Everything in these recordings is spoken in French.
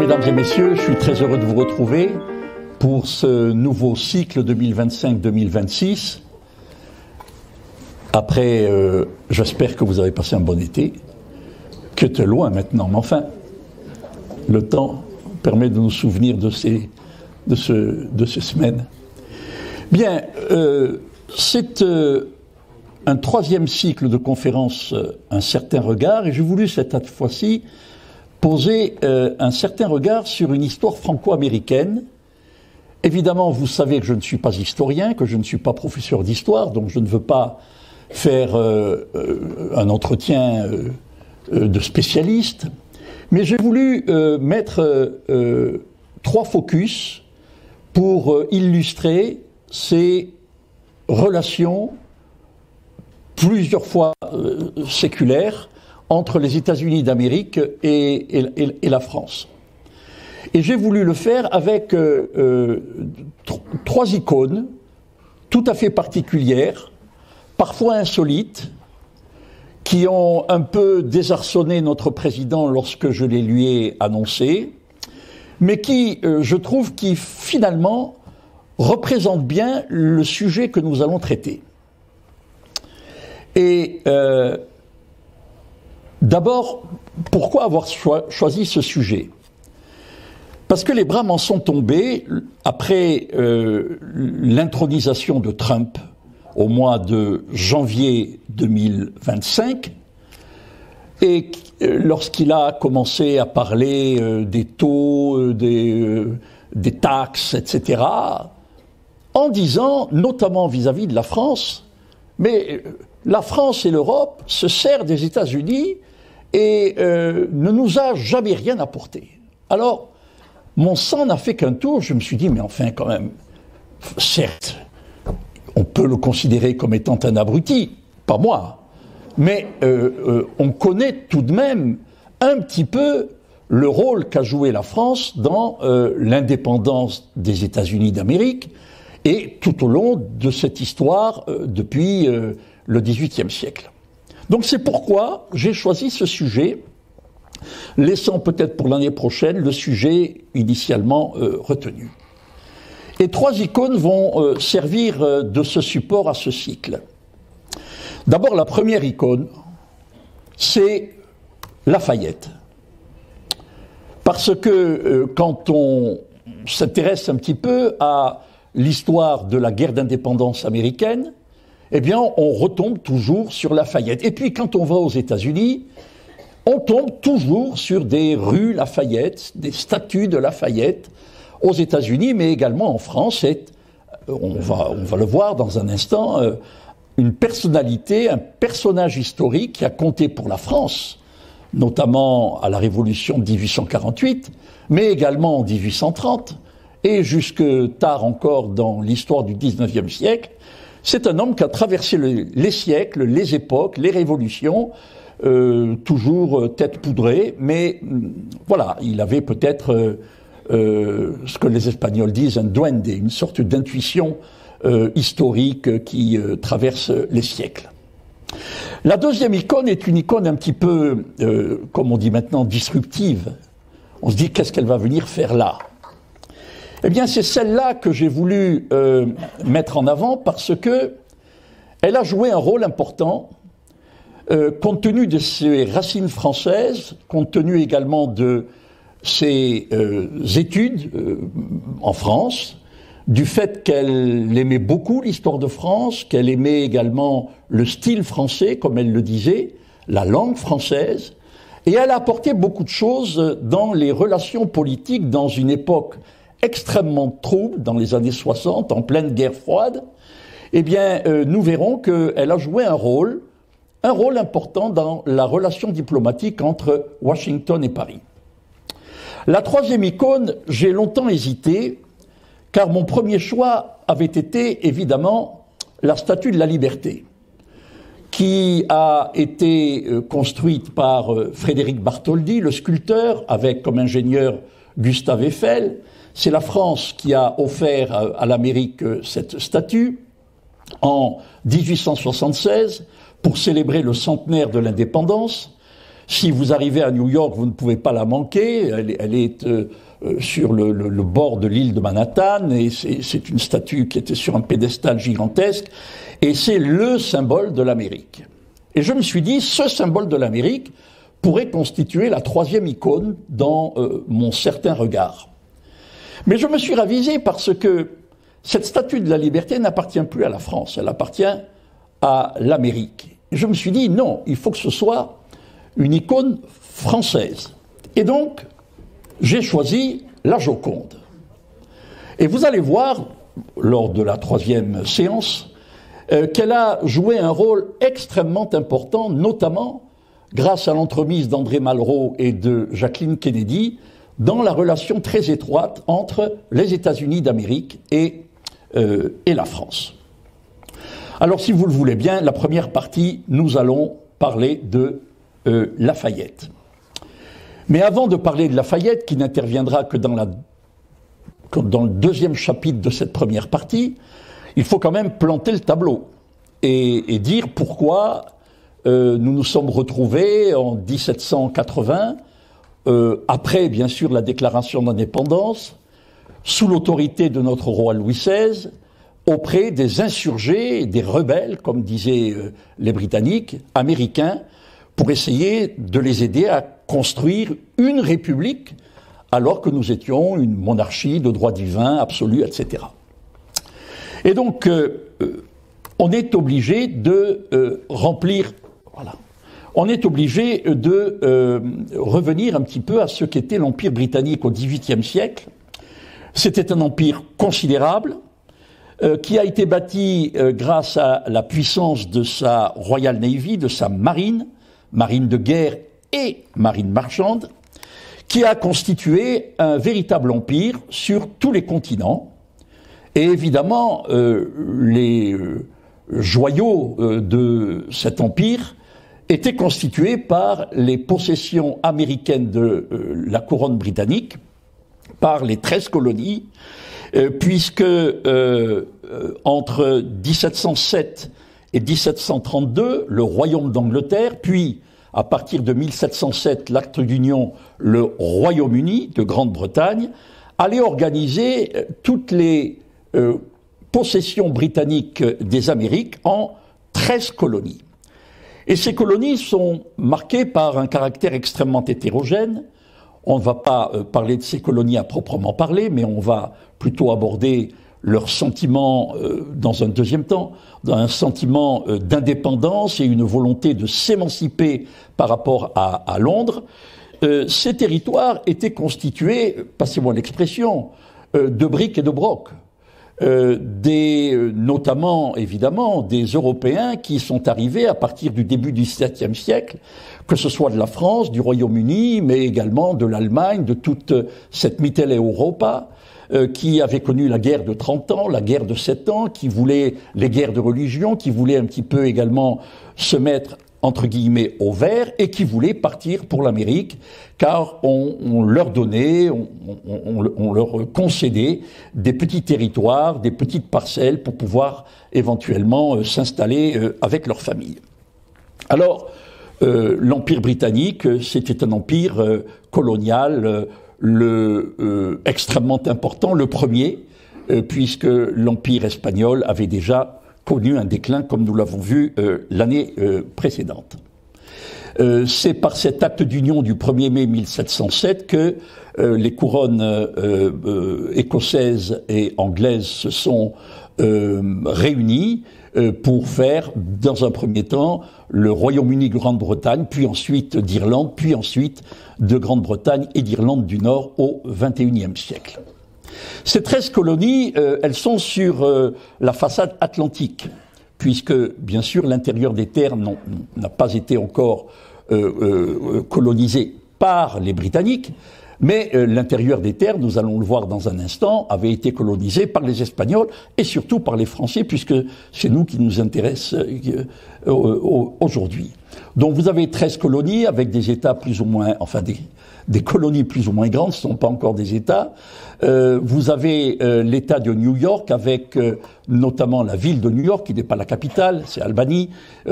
Mesdames et messieurs, je suis très heureux de vous retrouver pour ce nouveau cycle 2025-2026. Après, j'espère que vous avez passé un bon été, qui était loin maintenant, mais enfin, le temps permet de nous souvenir de ces semaines. Bien, c'est un troisième cycle de conférences, un certain regard, et j'ai voulu cette fois-ci poser un certain regard sur une histoire franco-américaine. Évidemment, vous savez que je ne suis pas historien, que je ne suis pas professeur d'histoire, donc je ne veux pas faire un entretien de spécialiste, mais j'ai voulu mettre trois focus pour illustrer ces relations plusieurs fois séculaires entre les États-Unis d'Amérique et la France. Et j'ai voulu le faire avec trois icônes tout à fait particulières, parfois insolites, qui ont un peu désarçonné notre président lorsque je les lui ai annoncées, mais qui, je trouve, qui finalement représentent bien le sujet que nous allons traiter. Et d'abord, pourquoi avoir choisi ce sujet ? Parce que les bras m'en sont tombés après l'intronisation de Trump au mois de janvier 2025, et lorsqu'il a commencé à parler des taux, des taxes, etc., en disant, notamment vis-à-vis de la France, mais la France et l'Europe se servent des États-Unis et ne nous a jamais rien apporté. Alors, mon sang n'a fait qu'un tour, je me suis dit, mais enfin quand même, certes, on peut le considérer comme étant un abruti, pas moi, mais on connaît tout de même un petit peu le rôle qu'a joué la France dans l'indépendance des États-Unis d'Amérique et tout au long de cette histoire depuis le XVIIIe siècle. Donc c'est pourquoi j'ai choisi ce sujet, laissant peut-être pour l'année prochaine le sujet initialement retenu. Et trois icônes vont servir de ce support à ce cycle. D'abord, la première icône, c'est Lafayette. Parce que quand on s'intéresse un petit peu à l'histoire de la guerre d'indépendance américaine, eh bien, on retombe toujours sur Lafayette. Et puis, quand on va aux États-Unis, on tombe toujours sur des rues Lafayette, des statues de Lafayette aux États-Unis, mais également en France. On va le voir dans un instant, une personnalité, un personnage historique qui a compté pour la France, notamment à la Révolution de 1848, mais également en 1830, et jusque tard encore dans l'histoire du XIXe siècle. C'est un homme qui a traversé les siècles, les époques, les révolutions, toujours tête poudrée, mais voilà, il avait peut-être ce que les Espagnols disent un duende, une sorte d'intuition historique qui traverse les siècles. La deuxième icône est une icône un petit peu, comme on dit maintenant, disruptive. On se dit, qu'est-ce qu'elle va venir faire là ? Eh bien, c'est celle-là que j'ai voulu mettre en avant parce que elle a joué un rôle important compte tenu de ses racines françaises, compte tenu également de ses études en France, du fait qu'elle aimait beaucoup l'histoire de France, qu'elle aimait également le style français, comme elle le disait, la langue française, et elle a apporté beaucoup de choses dans les relations politiques dans une époque extrêmement trouble, dans les années 60, en pleine guerre froide. Eh bien, nous verrons qu'elle a joué un rôle important dans la relation diplomatique entre Washington et Paris. La troisième icône, j'ai longtemps hésité, car mon premier choix avait été évidemment la Statue de la Liberté, qui a été construite par Frédéric Bartholdi, le sculpteur, avec comme ingénieur Gustave Eiffel. C'est la France qui a offert à l'Amérique cette statue en 1876 pour célébrer le centenaire de l'indépendance. Si vous arrivez à New York, vous ne pouvez pas la manquer. Elle est sur le bord de l'île de Manhattan, et c'est une statue qui était sur un pédestal gigantesque, et c'est le symbole de l'Amérique. Et je me suis dit, ce symbole de l'Amérique pourrait constituer la troisième icône dans mon certain regard. Mais je me suis ravisé parce que cette statue de la liberté n'appartient plus à la France, elle appartient à l'Amérique. Je me suis dit, non, il faut que ce soit une icône française. Et donc, j'ai choisi la Joconde. Et vous allez voir, lors de la troisième séance, qu'elle a joué un rôle extrêmement important, notamment grâce à l'entremise d'André Malraux et de Jacqueline Kennedy, dans la relation très étroite entre les États-Unis d'Amérique et la France. Alors, si vous le voulez bien, la première partie, nous allons parler de Lafayette. Mais avant de parler de Lafayette, qui n'interviendra que dans le deuxième chapitre de cette première partie, il faut quand même planter le tableau et dire pourquoi nous nous sommes retrouvés en 1780, après bien sûr la déclaration d'indépendance, sous l'autorité de notre roi Louis XVI, auprès des insurgés, des rebelles, comme disaient les Britanniques, américains, pour essayer de les aider à construire une république, alors que nous étions une monarchie de droit divin absolu, etc. Et donc, on est obligé de remplir... Voilà. On est obligé de revenir un petit peu à ce qu'était l'Empire britannique au XVIIIe siècle. C'était un empire considérable, qui a été bâti grâce à la puissance de sa Royal Navy, de sa marine de guerre et marine marchande, qui a constitué un véritable empire sur tous les continents. Et évidemment, les joyaux de cet empire étaient constitués par les possessions américaines de la couronne britannique, par les 13 colonies, puisque entre 1707 et 1732, le royaume d'Angleterre, puis à partir de 1707, l'acte d'union, le Royaume-Uni de Grande-Bretagne, allait organiser toutes les possessions britanniques des Amériques en 13 colonies. Et ces colonies sont marquées par un caractère extrêmement hétérogène. On ne va pas parler de ces colonies à proprement parler, mais on va plutôt aborder leur sentiment dans un deuxième temps, dans un sentiment d'indépendance et une volonté de s'émanciper par rapport à Londres. Ces territoires étaient constitués, passez-moi l'expression, de briques et de brocs. Notamment, évidemment, des Européens qui sont arrivés à partir du début du XVIIe siècle, que ce soit de la France, du Royaume-Uni, mais également de l'Allemagne, de toute cette Mitteleuropa, qui avait connu la guerre de 30 ans, la guerre de 7 ans, qui voulait les guerres de religion, qui voulait un petit peu également se mettre entre guillemets au vert, et qui voulaient partir pour l'Amérique, car on leur donnait, on leur concédait des petits territoires, des petites parcelles pour pouvoir éventuellement s'installer avec leur famille. Alors, l'Empire britannique, c'était un empire colonial extrêmement important, le premier, puisque l'Empire espagnol avait déjà connu un déclin, comme nous l'avons vu l'année précédente. C'est par cet acte d'union du 1er mai 1707 que les couronnes écossaises et anglaises se sont réunies pour faire, dans un premier temps, le Royaume-Uni Grande-Bretagne, puis ensuite d'Irlande, puis ensuite de Grande-Bretagne et d'Irlande du Nord au XXIe siècle. Ces 13 colonies, elles sont sur la façade atlantique, puisque, bien sûr, l'intérieur des terres n'a pas été encore colonisé par les Britanniques, mais l'intérieur des terres, nous allons le voir dans un instant, avait été colonisé par les Espagnols et surtout par les Français, puisque c'est nous qui nous intéressons aujourd'hui. Donc vous avez 13 colonies avec des États plus ou moins, enfin des colonies plus ou moins grandes, ce ne sont pas encore des États. Vous avez l'État de New York avec notamment la ville de New York, qui n'est pas la capitale, c'est Albany,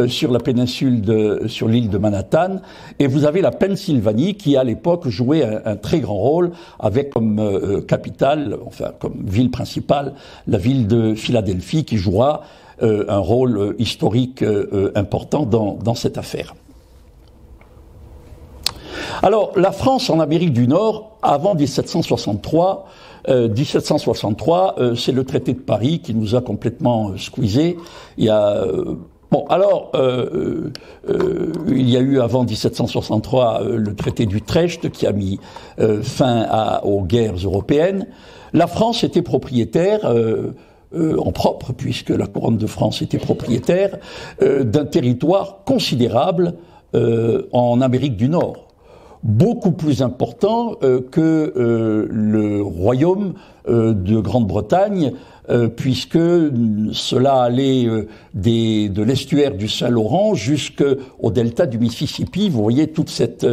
sur la péninsule sur l'île de Manhattan. Et vous avez la Pennsylvanie qui, à l'époque, jouait un très grand rôle avec comme capitale, enfin comme ville principale, la ville de Philadelphie qui jouera un rôle historique important dans cette affaire. Alors, la France en Amérique du Nord, avant 1763, c'est le traité de Paris qui nous a complètement squeezé. Il y a il y a eu avant 1763 le traité d'Utrecht qui a mis fin aux guerres européennes. La France était propriétaire en propre, puisque la couronne de France était propriétaire d'un territoire considérable en Amérique du Nord, beaucoup plus important que le royaume de Grande-Bretagne, puisque cela allait de l'estuaire du Saint-Laurent jusqu'au delta du Mississippi. Vous voyez toute cette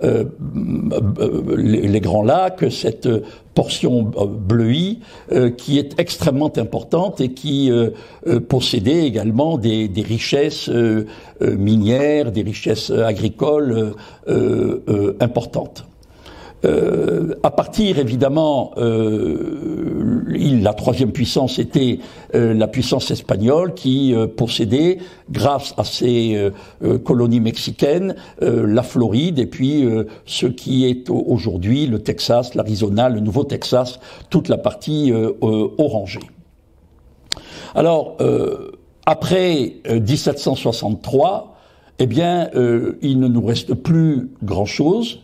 les grands lacs, cette portion bleuie qui est extrêmement importante et qui possédait également des richesses minières, des richesses agricoles importantes. À partir, évidemment, la troisième puissance était la puissance espagnole qui possédait, grâce à ses colonies mexicaines, la Floride et puis ce qui est aujourd'hui le Texas, l'Arizona, le Nouveau-Texas, toute la partie orangée. Alors, après 1763, eh bien, il ne nous reste plus grand-chose,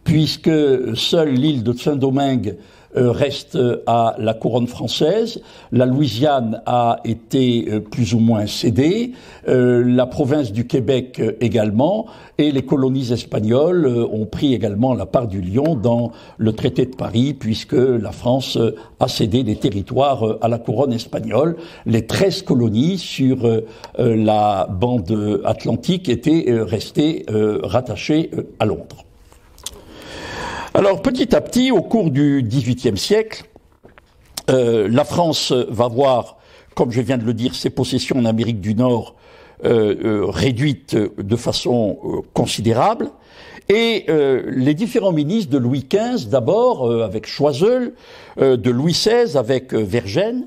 puisque seule l'île de Saint-Domingue reste à la couronne française. La Louisiane a été plus ou moins cédée, la province du Québec également, et les colonies espagnoles ont pris également la part du lion dans le traité de Paris, puisque la France a cédé des territoires à la couronne espagnole. Les 13 colonies sur la bande atlantique étaient restées rattachées à Londres. Alors, petit à petit, au cours du XVIIIe siècle, la France va voir, comme je viens de le dire, ses possessions en Amérique du Nord réduites de façon considérable, et les différents ministres de Louis XV, d'abord avec Choiseul, de Louis XVI avec Vergennes,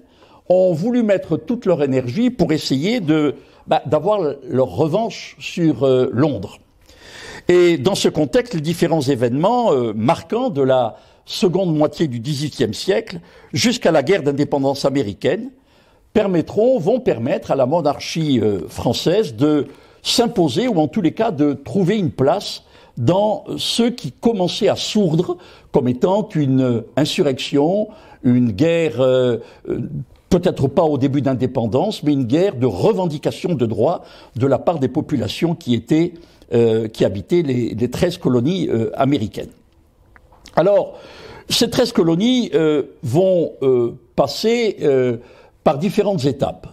ont voulu mettre toute leur énergie pour essayer d'avoir leur revanche sur Londres. Et dans ce contexte, les différents événements marquants de la seconde moitié du XVIIIe siècle jusqu'à la guerre d'indépendance américaine vont permettre à la monarchie française de s'imposer, ou en tous les cas de trouver une place dans ce qui commençait à sourdre comme étant une insurrection, une guerre, peut-être pas au début d'indépendance, mais une guerre de revendication de droits de la part des populations qui habitaient les 13 colonies américaines. Alors, ces 13 colonies vont passer par différentes étapes.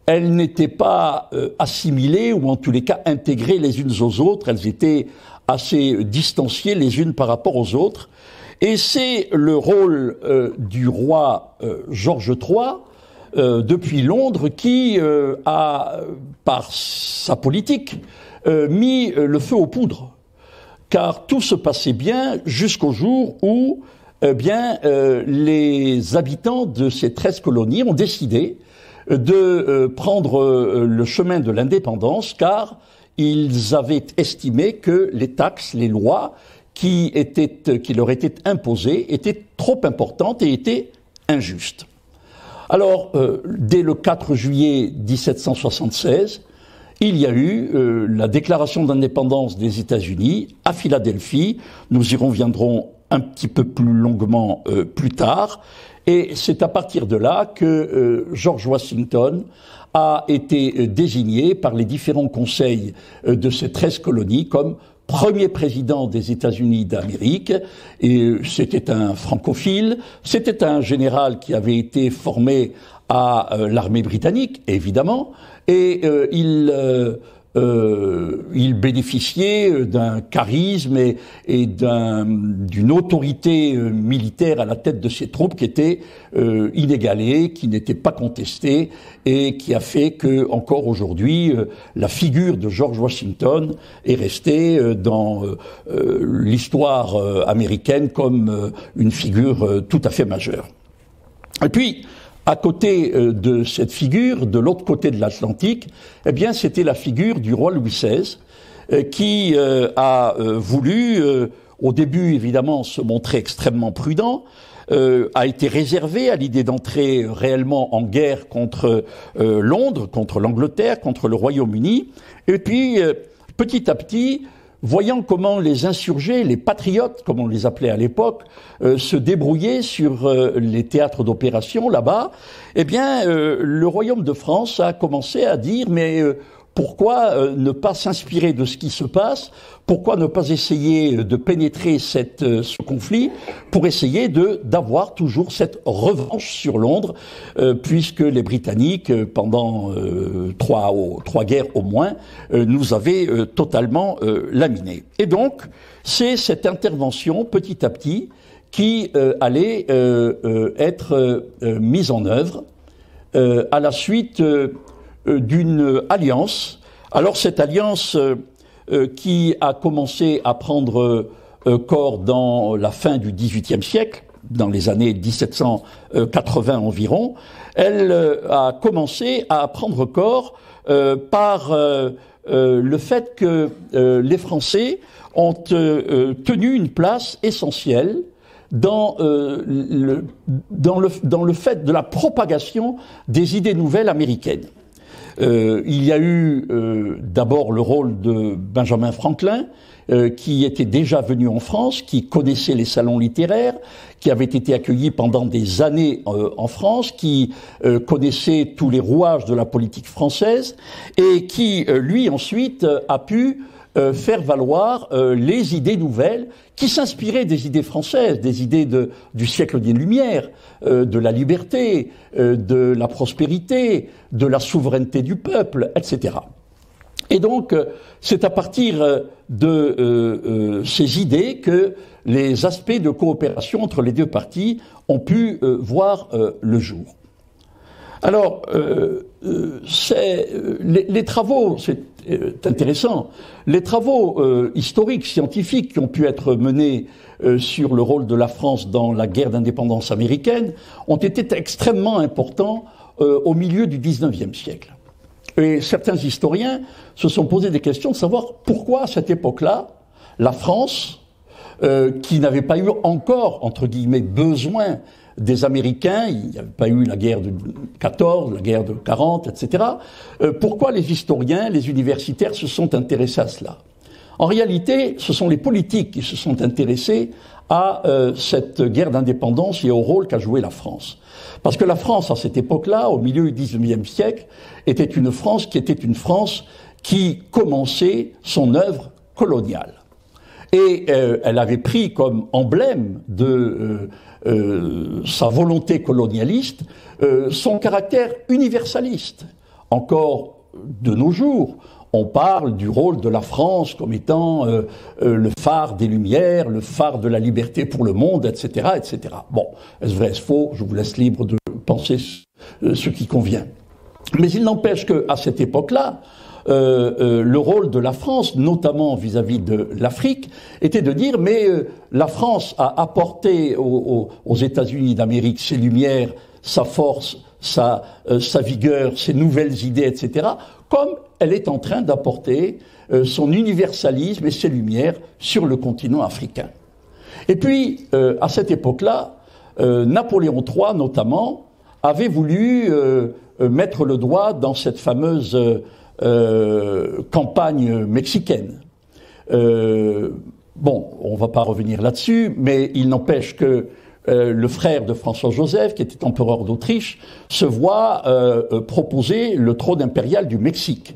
Elles n'étaient pas assimilées, ou en tous les cas intégrées les unes aux autres, elles étaient assez distanciées les unes par rapport aux autres. Et c'est le rôle du roi George III, depuis Londres, qui a, par sa politique, mis le feu aux poudres, car tout se passait bien jusqu'au jour où les habitants de ces 13 colonies ont décidé de prendre le chemin de l'indépendance, car ils avaient estimé que les taxes, les lois qui leur étaient imposées étaient trop importantes et étaient injustes. Alors, dès le 4 juillet 1776, il y a eu la déclaration d'indépendance des États-Unis à Philadelphie. Nous y reviendrons un petit peu plus longuement plus tard. Et c'est à partir de là que George Washington a été désigné par les différents conseils de ces 13 colonies comme premier président des États-Unis d'Amérique. Et c'était un francophile, c'était un général qui avait été formé à l'armée britannique, évidemment, et il il bénéficiait d'un charisme et d'une autorité militaire à la tête de ses troupes qui était inégalée, qui n'était pas contestée et qui a fait que, encore aujourd'hui, la figure de George Washington est restée dans l'histoire américaine comme une figure tout à fait majeure. Et puis, à côté de cette figure, de l'autre côté de l'Atlantique, eh bien, c'était la figure du roi Louis XVI, qui a voulu, au début évidemment, se montrer extrêmement prudent, a été réservé à l'idée d'entrer réellement en guerre contre Londres, contre l'Angleterre, contre le Royaume-Uni, et puis petit à petit, voyant comment les insurgés, les patriotes, comme on les appelait à l'époque, se débrouillaient sur les théâtres d'opération là-bas, eh bien, le Royaume de France a commencé à dire mais pourquoi ne pas s'inspirer de ce qui se passe? Pourquoi ne pas essayer de pénétrer ce conflit pour essayer d'avoir toujours cette revanche sur Londres, puisque les Britanniques, pendant trois guerres au moins, nous avaient totalement laminés. Et donc, c'est cette intervention, petit à petit, qui allait être mise en œuvre à la suite d'une alliance. Alors cette alliance qui a commencé à prendre corps dans la fin du XVIIIe siècle, dans les années 1780 environ, elle a commencé à prendre corps par le fait que les Français ont tenu une place essentielle dans le fait de la propagation des idées nouvelles américaines. Il y a eu d'abord le rôle de Benjamin Franklin, qui était déjà venu en France, qui connaissait les salons littéraires, qui avait été accueilli pendant des années en France, qui connaissait tous les rouages de la politique française, et qui, lui, ensuite, a pu faire valoir les idées nouvelles qui s'inspiraient des idées françaises, des idées du siècle des Lumières, de la liberté, de la prospérité, de la souveraineté du peuple, etc. Et donc, c'est à partir de ces idées que les aspects de coopération entre les deux parties ont pu voir le jour. Alors, les travaux, c'est intéressant, les travaux historiques, scientifiques qui ont pu être menés sur le rôle de la France dans la guerre d'indépendance américaine ont été extrêmement importants au milieu du XIXe siècle. Et certains historiens se sont posé des questions de savoir pourquoi à cette époque-là, la France, qui n'avait pas eu encore, entre guillemets, besoin des Américains, il n'y avait pas eu la guerre de 14, la guerre de 40, etc. Pourquoi les historiens, les universitaires se sont intéressés à cela? En réalité, ce sont les politiques qui se sont intéressés à cette guerre d'indépendance et au rôle qu'a joué la France. Parce que la France, à cette époque-là, au milieu du XIXe siècle, était une France qui commençait son œuvre coloniale. Et elle avait pris comme emblème de sa volonté colonialiste son caractère universaliste. Encore de nos jours, on parle du rôle de la France comme étant le phare des Lumières, le phare de la liberté pour le monde, etc., etc. Bon, est-ce vrai, est-ce faux? Je vous laisse libre de penser ce qui convient. Mais il n'empêche qu'à cette époque-là, le rôle de la France, notamment vis-à-vis de l'Afrique, était de dire mais la France a apporté aux États-Unis d'Amérique ses lumières, sa force, sa vigueur, ses nouvelles idées, etc., comme elle est en train d'apporter son universalisme et ses lumières sur le continent africain. Et puis, à cette époque-là, Napoléon III, notamment, avait voulu mettre le doigt dans cette fameuse campagne mexicaine. Bon, on ne va pas revenir là-dessus, mais il n'empêche que le frère de François-Joseph, qui était empereur d'Autriche, se voit proposer le trône impérial du Mexique.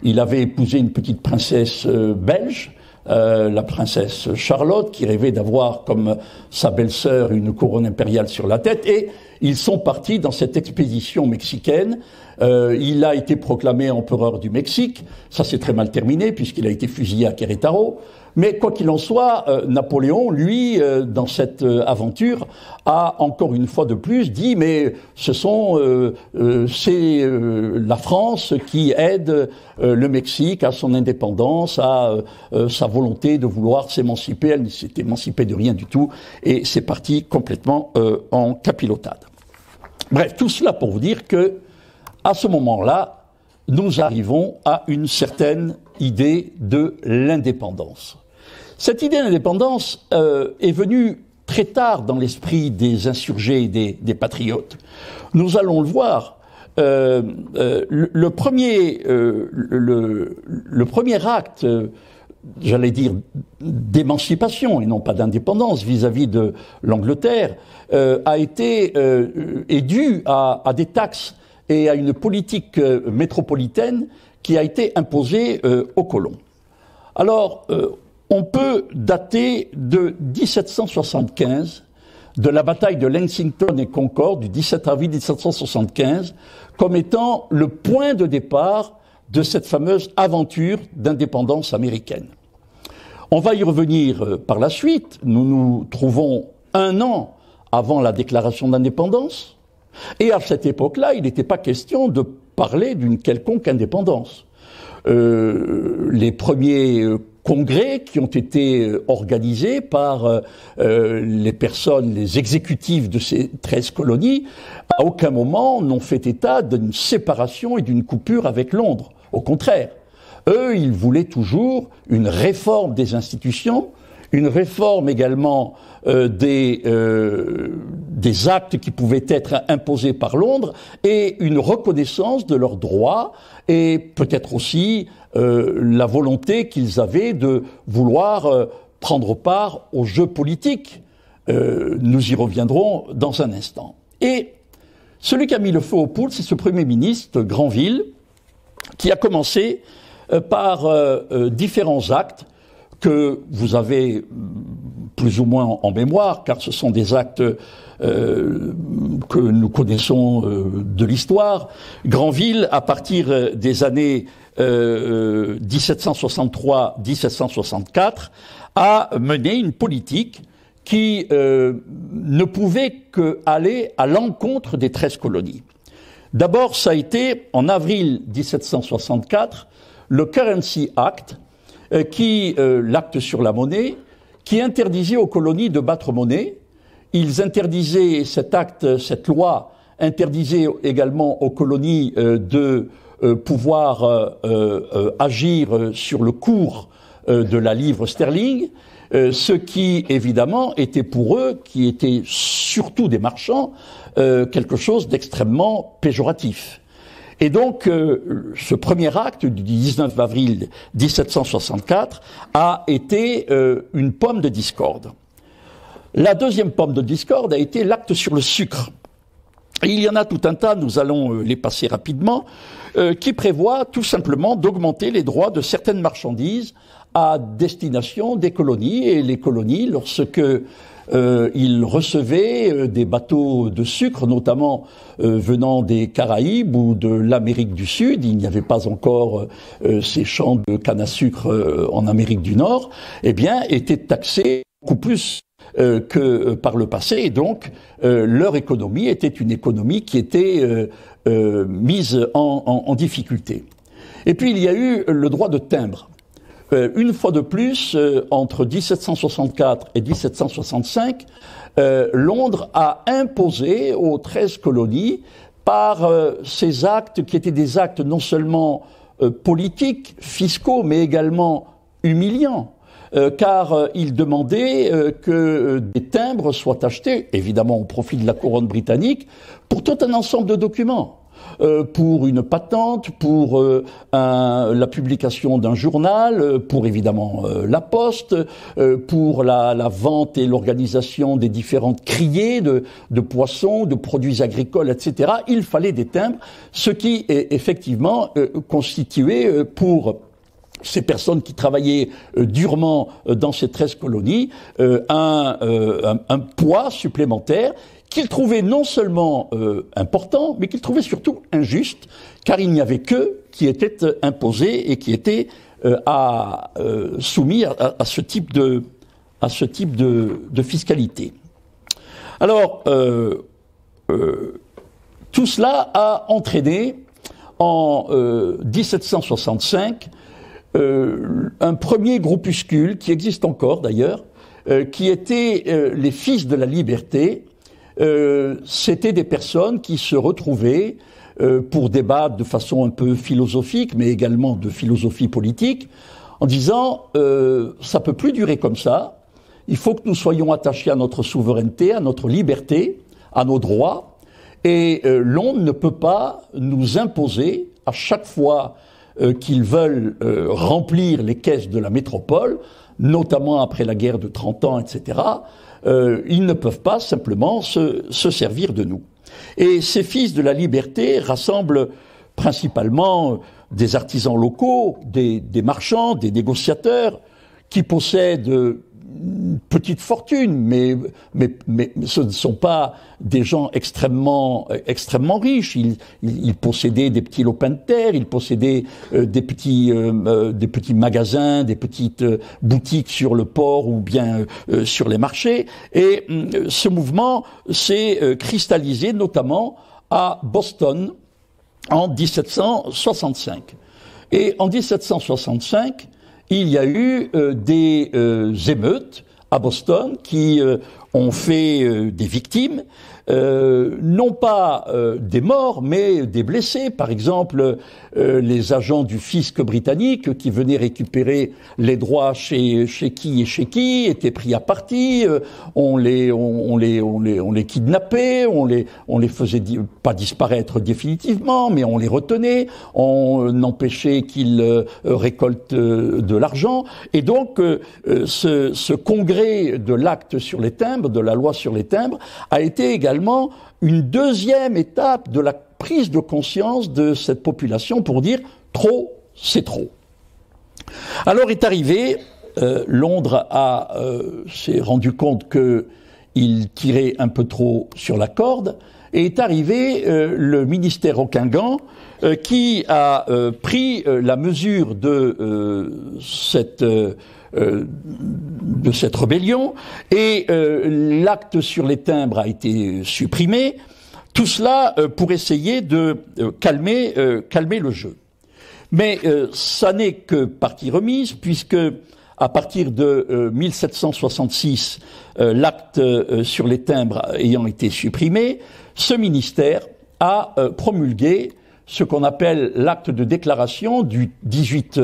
Il avait épousé une petite princesse belge, la princesse Charlotte, qui rêvait d'avoir comme sa belle-sœur une couronne impériale sur la tête, et ils sont partis dans cette expédition mexicaine. Il a été proclamé empereur du Mexique. Ça s'est très mal terminé puisqu'il a été fusillé à Querétaro. Mais quoi qu'il en soit, Napoléon, lui, dans cette aventure, a encore une fois de plus dit mais c'est la France qui aide le Mexique à son indépendance, à sa volonté de vouloir s'émanciper. Elle ne s'est émancipée de rien du tout et c'est parti complètement en capilotade. Bref, tout cela pour vous dire que à ce moment-là, nous arrivons à une certaine idée de l'indépendance. Cette idée d'indépendance est venue très tard dans l'esprit des insurgés et des patriotes. Nous allons le voir. Le premier acte, j'allais dire, d'émancipation et non pas d'indépendance vis-à-vis de l'Angleterre, est dû à des taxes et à une politique métropolitaine qui a été imposée aux colons. Alors, on peut dater de 1775, de la bataille de Lexington et Concord du 17 avril 1775, comme étant le point de départ de cette fameuse aventure d'indépendance américaine. On va y revenir par la suite. Nous nous trouvons 1 an avant la déclaration d'indépendance. Et à cette époque-là, il n'était pas question de parler d'une quelconque indépendance. Les premiers congrès qui ont été organisés par les personnes, les exécutifs de ces 13 colonies, à aucun moment n'ont fait état d'une séparation et d'une coupure avec Londres. Au contraire, eux, ils voulaient toujours une réforme des institutions, une réforme également des actes qui pouvaient être imposés par Londres et une reconnaissance de leurs droits et peut-être aussi la volonté qu'ils avaient de vouloir prendre part aux jeux politiques. Nous y reviendrons dans un instant. Et celui qui a mis le feu aux poudres, c'est ce Premier ministre, Granville, qui a commencé par différents actes que vous avez plus ou moins en mémoire, car ce sont des actes que nous connaissons de l'histoire. Granville, à partir des années 1763-1764, a mené une politique qui ne pouvait qu'aller à l'encontre des 13 colonies. D'abord, ça a été, en avril 1764, le Currency Act, l'acte sur la monnaie, qui interdisait aux colonies de battre monnaie. Ils interdisaient cette loi interdisait également aux colonies de pouvoir agir sur le cours de la livre sterling, ce qui évidemment était pour eux, qui étaient surtout des marchands, quelque chose d'extrêmement péjoratif. Et donc, ce premier acte du 19 avril 1764 a été une pomme de discorde. La deuxième pomme de discorde a été l'acte sur le sucre. Et il y en a tout un tas, nous allons les passer rapidement, qui prévoit tout simplement d'augmenter les droits de certaines marchandises à destination des colonies. Et les colonies, lorsque ils recevaient des bateaux de sucre, notamment venant des Caraïbes ou de l'Amérique du Sud, il n'y avait pas encore ces champs de canne à sucre en Amérique du Nord, eh bien, étaient taxés beaucoup plus que par le passé, et donc leur économie était une économie qui était mise en difficulté. Et puis il y a eu le droit de timbre. Une fois de plus, entre 1764 et 1765, Londres a imposé aux 13 colonies, par ces actes qui étaient des actes non seulement politiques, fiscaux, mais également humiliants, car il demandait que des timbres soient achetés, évidemment au profit de la couronne britannique, pour tout un ensemble de documents. Pour une patente, pour la publication d'un journal, pour évidemment la poste, pour la vente et l'organisation des différentes criées de poissons, de produits agricoles, etc. Il fallait des timbres, ce qui effectivement constituait pour ces personnes qui travaillaient durement dans ces 13 colonies un poids supplémentaire qu'il trouvait non seulement important, mais qu'il trouvait surtout injuste, car il n'y avait qu'eux qui étaient imposés et qui étaient soumis à ce type de fiscalité. Alors, tout cela a entraîné en 1765 un premier groupuscule qui existe encore d'ailleurs, qui était les Fils de la Liberté. C'était des personnes qui se retrouvaient pour débattre de façon un peu philosophique, mais également de philosophie politique, en disant ça peut plus durer comme ça. Il faut que nous soyons attachés à notre souveraineté, à notre liberté, à nos droits, et l'on ne peut pas nous imposer à chaque fois qu'ils veulent remplir les caisses de la métropole, notamment après la guerre de 30 ans, etc., ils ne peuvent pas simplement se servir de nous. Et ces Fils de la Liberté rassemblent principalement des artisans locaux, des marchands, des négociateurs, qui possèdent une petite fortune, mais ce ne sont pas des gens extrêmement riches. Ils possédaient des petits lopins de terre, ils possédaient des petits magasins, des petites boutiques sur le port ou bien sur les marchés. Et ce mouvement s'est cristallisé notamment à Boston en 1765. Et en 1765, il y a eu des émeutes à Boston qui ont fait des victimes, non pas des morts, mais des blessés. Par exemple, les agents du fisc britannique qui venaient récupérer les droits chez qui étaient pris à partie. On les kidnappait, on les faisait pas disparaître définitivement, mais on les retenait, on empêchait qu'ils récoltent de l'argent. Et donc, ce congrès de l'acte sur les timbres, de la loi sur les timbres, a été également une deuxième étape de la prise de conscience de cette population pour dire « trop, c'est trop ». Alors est arrivé, Londres s'est rendu compte qu'il tirait un peu trop sur la corde, et est arrivé le ministère Ockingham qui a pris la mesure de cette rébellion, et l'acte sur les timbres a été supprimé. Tout cela pour essayer de calmer le jeu. Mais ça n'est que partie remise, puisque à partir de 1766, l'acte sur les timbres ayant été supprimé, ce ministère a promulgué ce qu'on appelle l'acte de déclaration du 18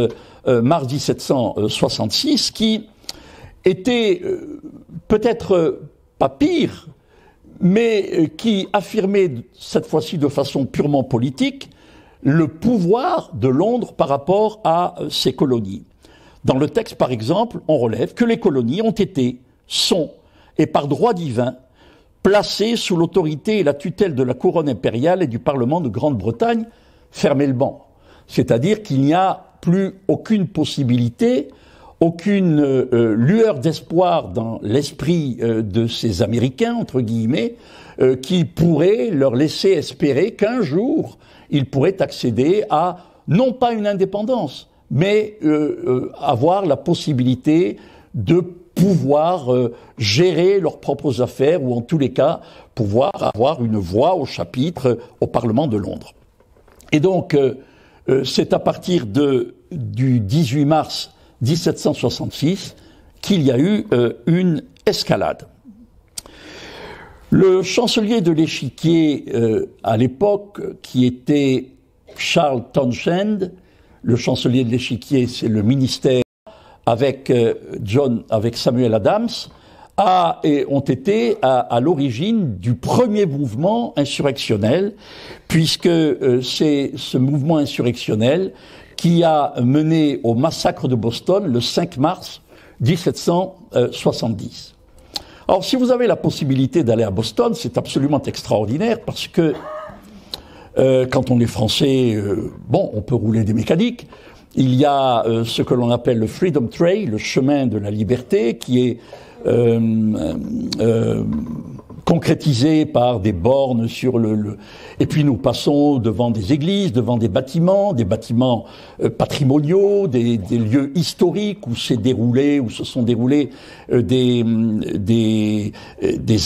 mars 1766, qui était peut-être pas pire, mais qui affirmait cette fois-ci de façon purement politique le pouvoir de Londres par rapport à ses colonies. Dans le texte, par exemple, on relève que les colonies ont été, sont, et par droit divin, placées sous l'autorité et la tutelle de la couronne impériale et du Parlement de Grande-Bretagne, fermez le banc. C'est-à-dire qu'il n'y a plus aucune possibilité, aucune lueur d'espoir dans l'esprit de ces Américains, entre guillemets, qui pourraient leur laisser espérer qu'un jour, ils pourraient accéder à, non pas une indépendance, mais avoir la possibilité de pouvoir gérer leurs propres affaires, ou en tous les cas, pouvoir avoir une voix au chapitre au Parlement de Londres. Et donc, c'est à partir du 18 mars 1766 qu'il y a eu une escalade. Le chancelier de l'échiquier à l'époque, qui était Charles Townshend, le chancelier de l'échiquier, c'est le ministère avec Samuel Adams, ont été à l'origine du premier mouvement insurrectionnel, puisque c'est ce mouvement insurrectionnel qui a mené au massacre de Boston le 5 mars 1770. Alors, si vous avez la possibilité d'aller à Boston, c'est absolument extraordinaire, parce que quand on est français, on peut rouler des mécaniques. Il y a ce que l'on appelle le Freedom Trail, le chemin de la liberté, qui est concrétisé par des bornes sur et puis nous passons devant des églises, devant des bâtiments patrimoniaux, des lieux historiques où se sont déroulés des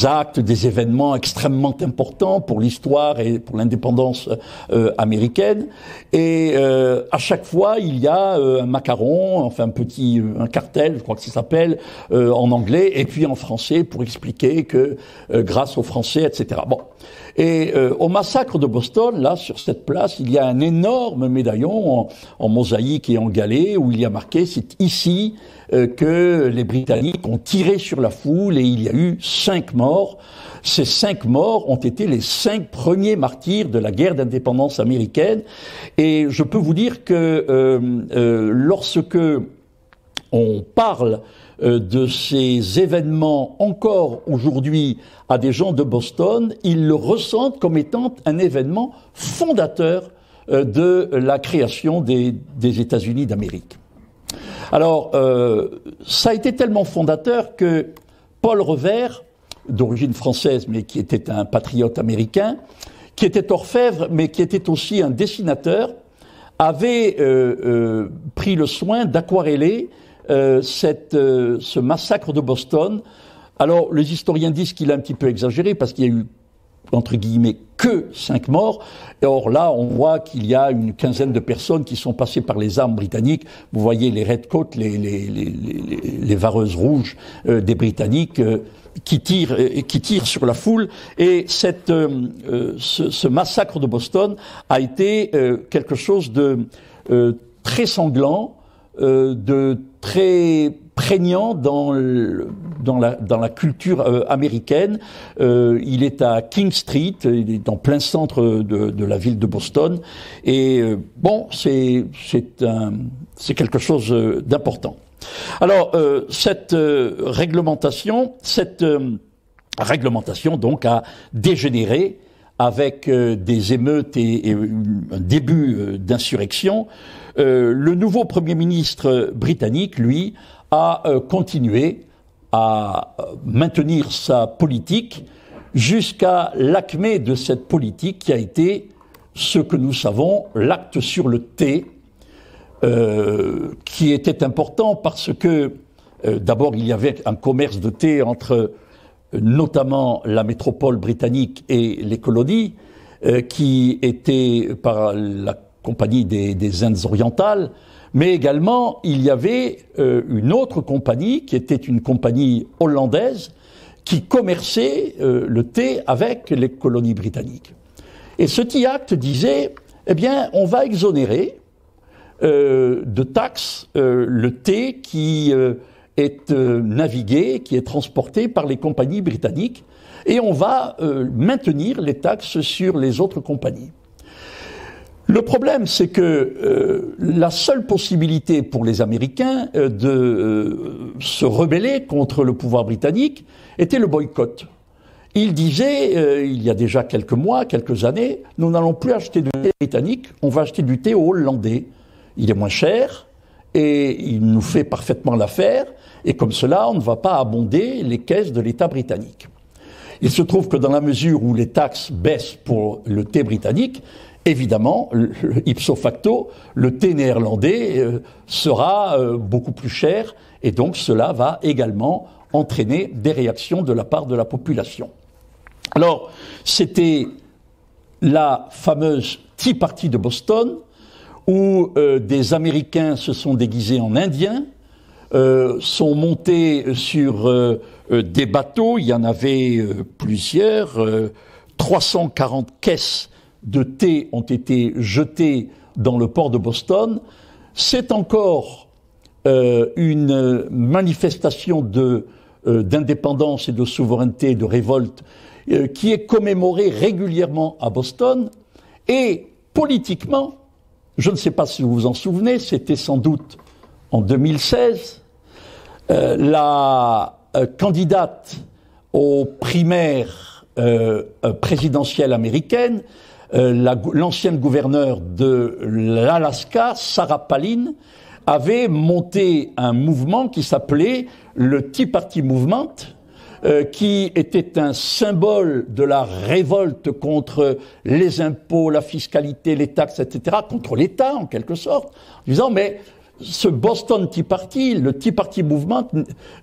actes, des événements extrêmement importants pour l'histoire et pour l'indépendance américaine. Et à chaque fois, il y a un macaron, enfin un cartel, je crois que ça s'appelle en anglais, et puis en français pour expliquer que grâce aux Français, etc. Bon. Et au massacre de Boston, là, sur cette place, il y a un énorme médaillon en mosaïque et en galets où il y a marqué « C'est ici que les Britanniques ont tiré sur la foule et il y a eu 5 morts ». Ces 5 morts ont été les 5 premiers martyrs de la guerre d'indépendance américaine. Et je peux vous dire que lorsque on parle de ces événements encore aujourd'hui à des gens de Boston, ils le ressentent comme étant un événement fondateur de la création des États-Unis d'Amérique. Alors, ça a été tellement fondateur que Paul Revere, d'origine française mais qui était un patriote américain, qui était orfèvre mais qui était aussi un dessinateur, avait pris le soin d'aquareller ce massacre de Boston. Alors, les historiens disent qu'il a un petit peu exagéré parce qu'il y a eu, entre guillemets, que 5 morts. Et or là, on voit qu'il y a une quinzaine de personnes qui sont passées par les armes britanniques. Vous voyez les redcoats, les vareuses rouges des Britanniques qui tirent sur la foule. Et ce massacre de Boston a été quelque chose de très sanglant, de très prégnant dans la culture américaine. Il est à King Street, il est en plein centre de la ville de Boston. Et bon, c'est quelque chose d'important. Alors, cette réglementation donc a dégénéré avec des émeutes et un début d'insurrection. Le nouveau Premier ministre britannique, lui, a continué à maintenir sa politique jusqu'à l'acmé de cette politique qui a été ce que nous savons, l'acte sur le thé, qui était important parce que d'abord il y avait un commerce de thé entre notamment la métropole britannique et les colonies, qui était par la Compagnie des Indes orientales, mais également il y avait une autre compagnie qui était une compagnie hollandaise qui commerçait le thé avec les colonies britanniques. Et ce TIACT disait, eh bien, on va exonérer de taxes le thé qui est navigué, qui est transporté par les compagnies britanniques, et on va maintenir les taxes sur les autres compagnies. Le problème, c'est que la seule possibilité pour les Américains de se rebeller contre le pouvoir britannique était le boycott. Ils disaient, il y a déjà quelques mois, quelques années, nous n'allons plus acheter de thé britannique, on va acheter du thé hollandais. Il est moins cher et il nous fait parfaitement l'affaire, et comme cela, on ne va pas abonder les caisses de l'État britannique. Il se trouve que dans la mesure où les taxes baissent pour le thé britannique, évidemment, ipso facto, le thé néerlandais sera beaucoup plus cher, et donc cela va également entraîner des réactions de la part de la population. Alors, c'était la fameuse Tea Party de Boston, où des Américains se sont déguisés en Indiens, sont montés sur des bateaux, il y en avait plusieurs, 340 caisses de thé ont été jetées dans le port de Boston. C'est encore une manifestation d'indépendance et de souveraineté, de révolte, qui est commémorée régulièrement à Boston. Et politiquement, je ne sais pas si vous vous en souvenez, c'était sans doute en 2016, la candidate aux primaires présidentielles américaines, l'ancienne gouverneure de l'Alaska, Sarah Palin, avait monté un mouvement qui s'appelait le Tea Party Movement, qui était un symbole de la révolte contre les impôts, la fiscalité, les taxes, etc., contre l'État en quelque sorte, en disant mais ce Boston Tea Party, le Tea Party Movement,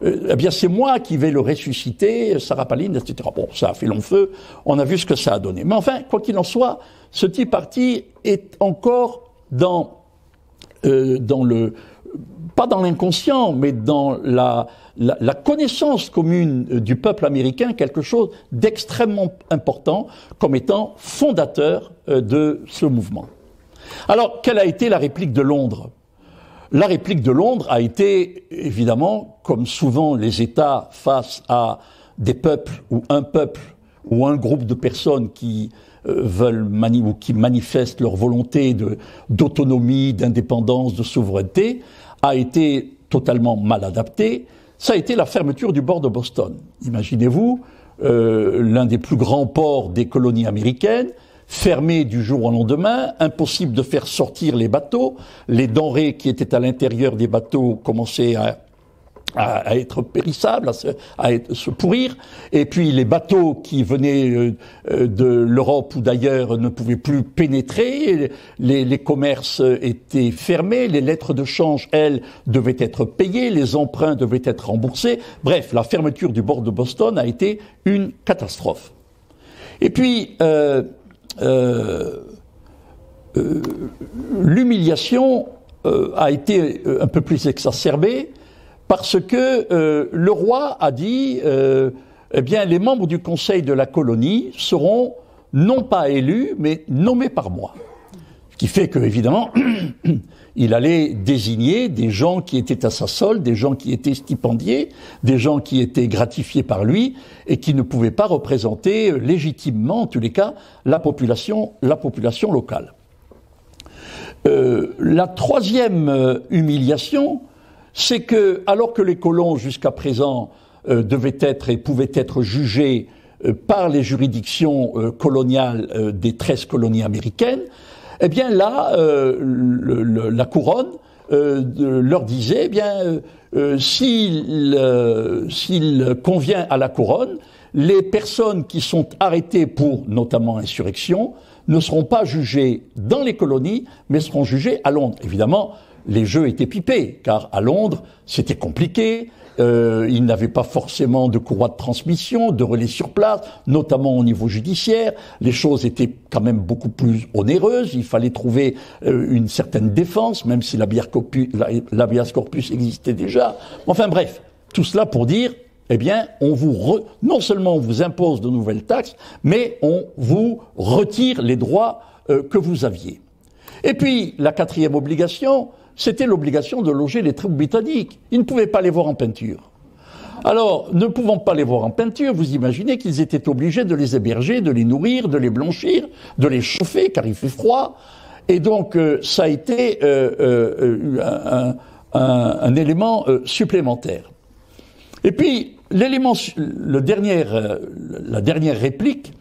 eh bien c'est moi qui vais le ressusciter, Sarah Palin, etc. Bon, ça a fait long feu, on a vu ce que ça a donné. Mais enfin, quoi qu'il en soit, ce Tea Party est encore dans le, pas dans l'inconscient, mais dans la connaissance commune du peuple américain, quelque chose d'extrêmement important comme étant fondateur de ce mouvement. Alors, quelle a été la réplique de Londres ? La réplique de Londres a été, évidemment, comme souvent les États face à des peuples ou un groupe de personnes qui veulent ou qui manifestent leur volonté d'autonomie, d'indépendance, de souveraineté, a été totalement mal adaptée. Ça a été la fermeture du port de Boston. Imaginez-vous, l'un des plus grands ports des colonies américaines, fermé du jour au lendemain, impossible de faire sortir les bateaux, les denrées qui étaient à l'intérieur des bateaux commençaient à être périssables, à se pourrir, et puis les bateaux qui venaient de l'Europe ou d'ailleurs ne pouvaient plus pénétrer, les commerces étaient fermés, les lettres de change, elles, devaient être payées, les emprunts devaient être remboursés. Bref, la fermeture du port de Boston a été une catastrophe. Et puis, l'humiliation a été un peu plus exacerbée parce que le roi a dit eh bien les membres du conseil de la colonie seront non pas élus mais nommés par moi. Ce qui fait que évidemment il allait désigner des gens qui étaient à sa solde, des gens qui étaient stipendiés, des gens qui étaient gratifiés par lui et qui ne pouvaient pas représenter légitimement, en tous les cas, la population locale. La troisième humiliation, c'est que, alors que les colons jusqu'à présent devaient être et pouvaient être jugés par les juridictions coloniales des 13 colonies américaines, eh bien là, la couronne leur disait, eh bien, s'il convient à la couronne, les personnes qui sont arrêtées pour notamment insurrection ne seront pas jugées dans les colonies, mais seront jugées à Londres. Évidemment, les jeux étaient pipés, car à Londres, c'était compliqué. Ils n'avaient pas forcément de courroie de transmission, de relais sur place, notamment au niveau judiciaire. Les choses étaient quand même beaucoup plus onéreuses. Il fallait trouver une certaine défense, même si l'habeas corpus existait déjà. Enfin bref, tout cela pour dire, eh bien, non seulement on vous impose de nouvelles taxes, mais on vous retire les droits que vous aviez. Et puis, la quatrième obligation, c'était l'obligation de loger les troupes britanniques. Ils ne pouvaient pas les voir en peinture. Alors, ne pouvant pas les voir en peinture, vous imaginez qu'ils étaient obligés de les héberger, de les nourrir, de les blanchir, de les chauffer, car il fait froid. Et donc, ça a été un élément supplémentaire. Et puis, la dernière réplique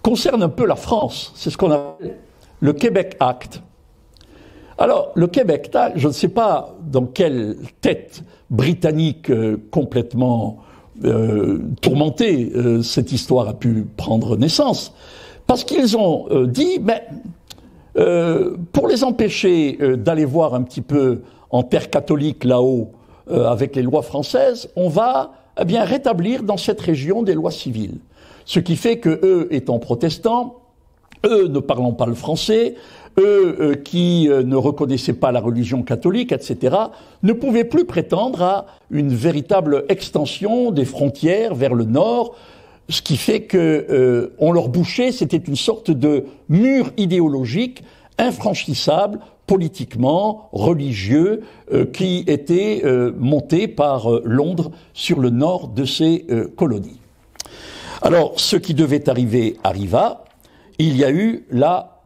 concerne un peu la France. C'est ce qu'on appelle le Québec Act. Alors, le Québec Act, je ne sais pas dans quelle tête britannique complètement tourmentée cette histoire a pu prendre naissance, parce qu'ils ont dit, mais pour les empêcher d'aller voir un petit peu en terre catholique là-haut avec les lois françaises, on va eh bien rétablir dans cette région des lois civiles. Ce qui fait que eux étant protestants, eux ne parlant pas le français, eux qui ne reconnaissaient pas la religion catholique, etc., ne pouvaient plus prétendre à une véritable extension des frontières vers le nord, ce qui fait que on leur bouchait, c'était une sorte de mur idéologique infranchissable, politiquement, religieux, qui était monté par Londres sur le nord de ces colonies. Alors, ce qui devait arriver arriva. Il y a eu là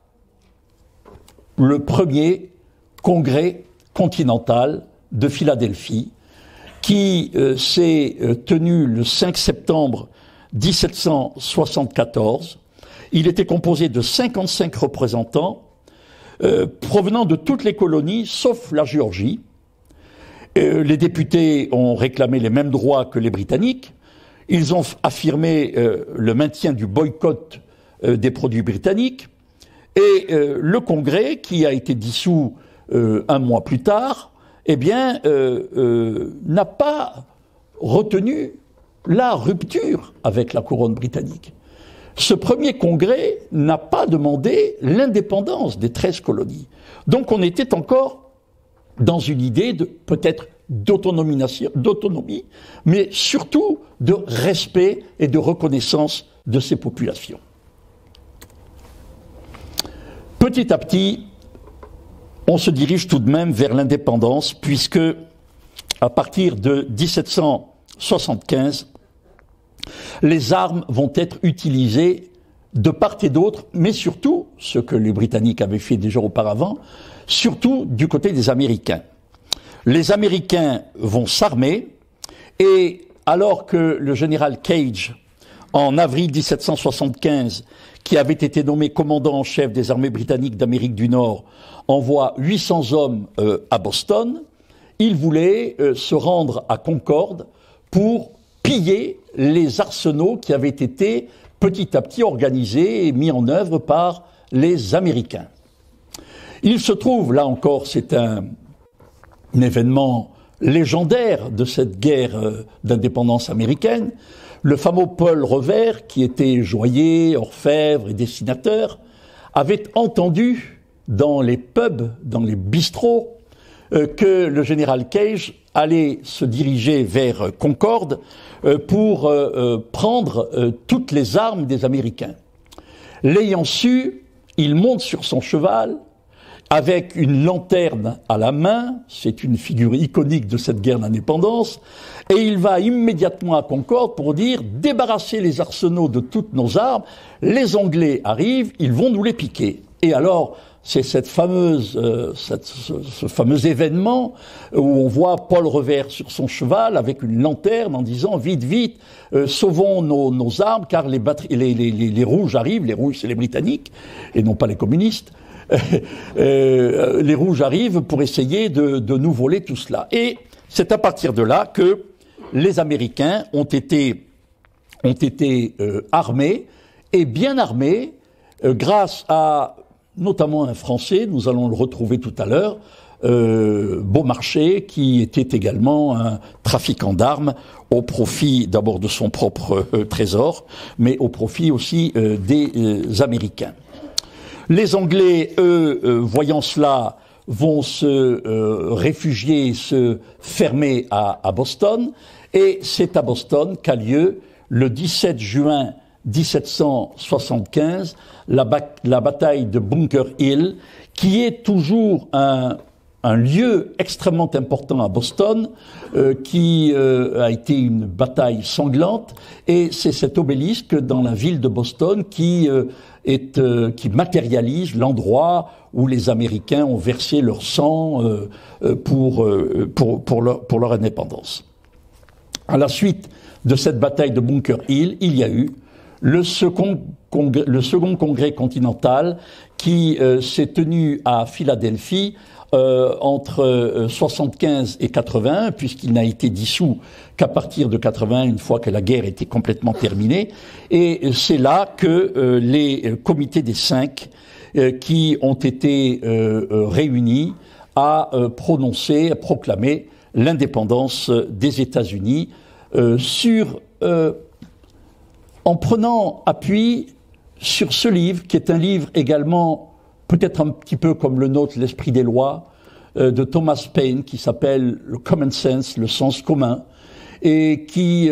le premier congrès continental de Philadelphie qui s'est tenu le 5 septembre 1774. Il était composé de 55 représentants provenant de toutes les colonies sauf la Géorgie. Les députés ont réclamé les mêmes droits que les Britanniques. Ils ont affirmé le maintien du boycott des produits britanniques. Et le Congrès, qui a été dissous un mois plus tard, eh bien, n'a pas retenu la rupture avec la couronne britannique. Ce premier congrès n'a pas demandé l'indépendance des 13 colonies. Donc on était encore dans une idée de peut-être d'autonomie, mais surtout de respect et de reconnaissance de ces populations. Petit à petit, on se dirige tout de même vers l'indépendance, puisque à partir de 1775, les armes vont être utilisées de part et d'autre, mais surtout, ce que les Britanniques avaient fait déjà auparavant, surtout du côté des Américains. Les Américains vont s'armer, et alors que le général Gage, en avril 1775, qui avait été nommé commandant en chef des armées britanniques d'Amérique du Nord, envoie 800 hommes à Boston, il voulait se rendre à Concorde pour piller les arsenaux qui avaient été petit à petit organisés et mis en œuvre par les Américains. Il se trouve, là encore, c'est un événement légendaire de cette guerre d'indépendance américaine, le fameux Paul Revere, qui était joaillier, orfèvre et dessinateur, avait entendu dans les pubs, dans les bistrots, que le général Gage allait se diriger vers Concorde pour prendre toutes les armes des Américains. L'ayant su, il monte sur son cheval avec une lanterne à la main, c'est une figure iconique de cette guerre d'indépendance, et il va immédiatement à Concorde pour dire « débarrassez les arsenaux de toutes nos armes, les Anglais arrivent, ils vont nous les piquer ». Et alors, c'est ce fameux événement où on voit Paul Revere sur son cheval avec une lanterne en disant « vite, vite, sauvons nos armes car les rouges arrivent », les rouges c'est les Britanniques et non pas les communistes, les rouges arrivent pour essayer de nous voler tout cela. Et c'est à partir de là que les Américains ont été armés, et bien armés, grâce à notamment un Français, nous allons le retrouver tout à l'heure, Beaumarchais, qui était également un trafiquant d'armes au profit d'abord de son propre trésor, mais au profit aussi des Américains. Les Anglais, eux, voyant cela, vont se réfugier, se fermer à Boston, et c'est à Boston qu'a lieu, le 17 juin 1775, la bataille de Bunker Hill, qui est toujours un lieu extrêmement important à Boston, qui a été une bataille sanglante, et c'est cet obélisque dans la ville de Boston qui matérialise l'endroit où les Américains ont versé leur sang pour leur indépendance. À la suite de cette bataille de Bunker Hill, il y a eu le second congrès continental qui s'est tenu à Philadelphie entre 75 et 81, puisqu'il n'a été dissous qu'à partir de 81, une fois que la guerre était complètement terminée. Et c'est là que les comités des 5 qui ont été réunis à proclamer l'indépendance des États-Unis en prenant appui sur ce livre, qui est un livre également peut-être un petit peu comme le nôtre, l'esprit des lois, de Thomas Paine, qui s'appelle le Common Sense, le sens commun, et qui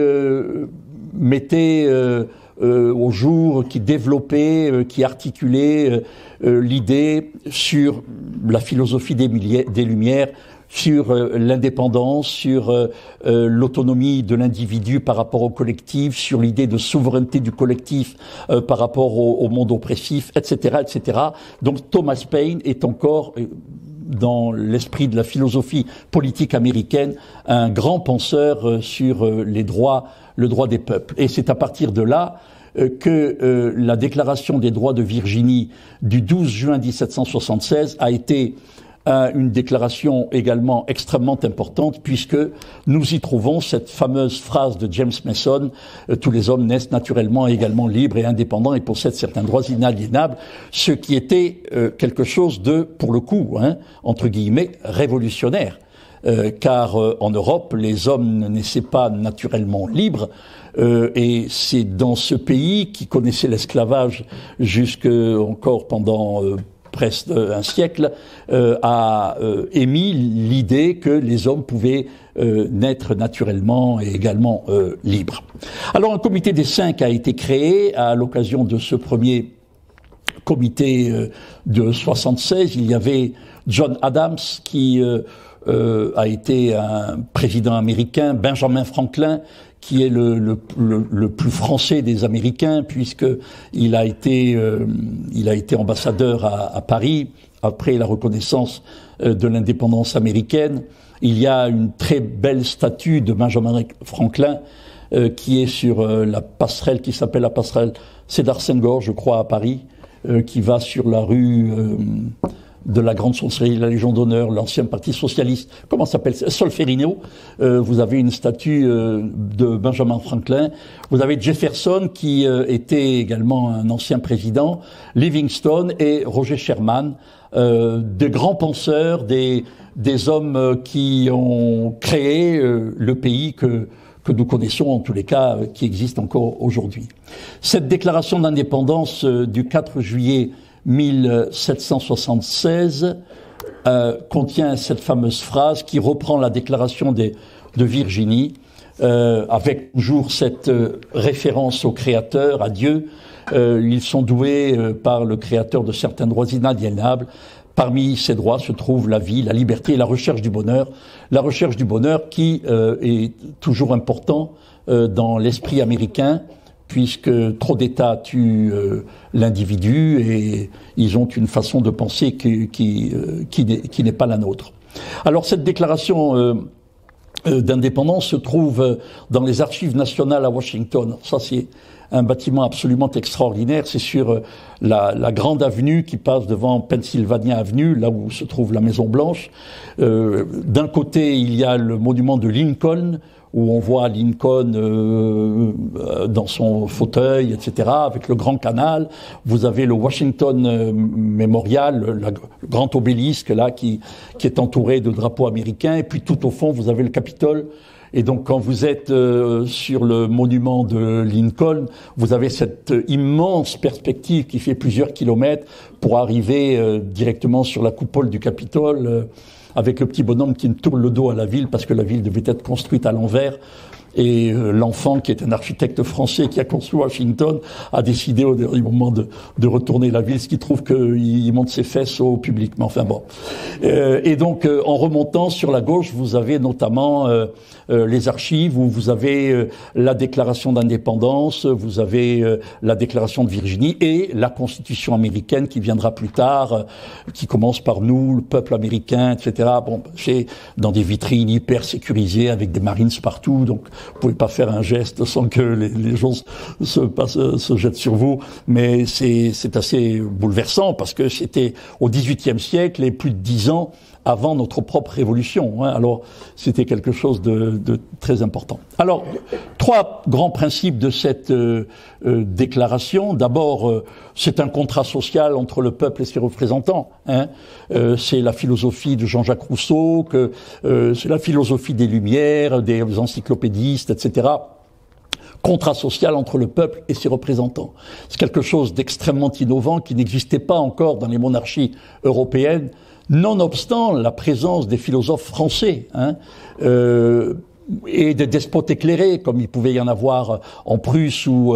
mettait au jour, qui développait, qui articulait l'idée sur la philosophie des Lumières, sur l'indépendance, sur l'autonomie de l'individu par rapport au collectif, sur l'idée de souveraineté du collectif par rapport au monde oppressif, etc., etc. Donc Thomas Paine est encore, dans l'esprit de la philosophie politique américaine, un grand penseur sur le droit des peuples. Et c'est à partir de là que la Déclaration des droits de Virginie du 12 juin 1776 a été une déclaration également extrêmement importante, puisque nous y trouvons cette fameuse phrase de James Mason, tous les hommes naissent naturellement également libres et indépendants et possèdent certains droits inaliénables, ce qui était quelque chose de, pour le coup, entre guillemets, révolutionnaire. Car en Europe, les hommes ne naissaient pas naturellement libres, et c'est dans ce pays qui connaissait l'esclavage jusque encore pendant presque un siècle, a émis l'idée que les hommes pouvaient naître naturellement et également libres. Alors un comité des 5 a été créé à l'occasion de ce premier comité de 76. Il y avait John Adams qui a été un président américain, Benjamin Franklin qui est le plus français des Américains, puisque il a été ambassadeur à Paris après la reconnaissance de l'indépendance américaine. Il y a une très belle statue de Benjamin Franklin qui est sur la passerelle qui s'appelle la passerelle Cédar-Senghor, je crois, à Paris, qui va sur la rue de la Grande Chancellerie, la Légion d'honneur, l'ancien parti socialiste, comment s'appelle, Solferino. Vous avez une statue de Benjamin Franklin. Vous avez Jefferson qui était également un ancien président, Livingstone et Roger Sherman, des grands penseurs, des hommes qui ont créé le pays que nous connaissons, en tous les cas, qui existe encore aujourd'hui. Cette déclaration d'indépendance du 4 juillet 1776 contient cette fameuse phrase qui reprend la déclaration de Virginie, avec toujours cette référence au Créateur, à Dieu. Ils sont doués par le Créateur de certains droits inaliénables. Parmi ces droits se trouvent la vie, la liberté et la recherche du bonheur. La recherche du bonheur qui est toujours important dans l'esprit américain, puisque trop d'États tuent l'individu et ils ont une façon de penser qui n'est pas la nôtre. Alors cette déclaration d'indépendance se trouve dans les archives nationales à Washington. Ça, c'est un bâtiment absolument extraordinaire. C'est sur la grande avenue qui passe devant Pennsylvania Avenue, là où se trouve la Maison Blanche. D'un côté, il y a le monument de Lincoln, où on voit Lincoln dans son fauteuil, etc., avec le Grand Canal. Vous avez le Washington Memorial, le grand obélisque là qui est entouré de drapeaux américains. Et puis tout au fond, vous avez le Capitole. Et donc quand vous êtes sur le monument de Lincoln, vous avez cette immense perspective qui fait plusieurs kilomètres pour arriver directement sur la coupole du Capitole, avec le petit bonhomme qui tourne le dos à la ville parce que la ville devait être construite à l'envers. Et l'enfant, qui est un architecte français qui a construit Washington, a décidé au dernier moment de retourner la ville, ce qui trouve qu'il monte ses fesses au public. Mais enfin bon. Et donc, en remontant sur la gauche, vous avez notamment les archives où vous avez la déclaration d'indépendance, vous avez la déclaration de Virginie et la Constitution américaine qui viendra plus tard, qui commence par nous, le peuple américain, etc. Bon, c'est dans des vitrines hyper sécurisées avec des Marines partout, donc vous pouvez pas faire un geste sans que les gens se jettent sur vous, mais c'est assez bouleversant parce que c'était au XVIIIe siècle et plus de 10 ans avant notre propre révolution. Alors c'était quelque chose de très important. Alors 3 grands principes de cette déclaration. D'abord, c'est un contrat social entre le peuple et ses représentants. C'est la philosophie de Jean-Jacques Rousseau, c'est la philosophie des Lumières, des encyclopédistes, etc. Contrat social entre le peuple et ses représentants. C'est quelque chose d'extrêmement innovant qui n'existait pas encore dans les monarchies européennes, nonobstant la présence des philosophes français, et des despotes éclairés, comme il pouvait y en avoir en Prusse ou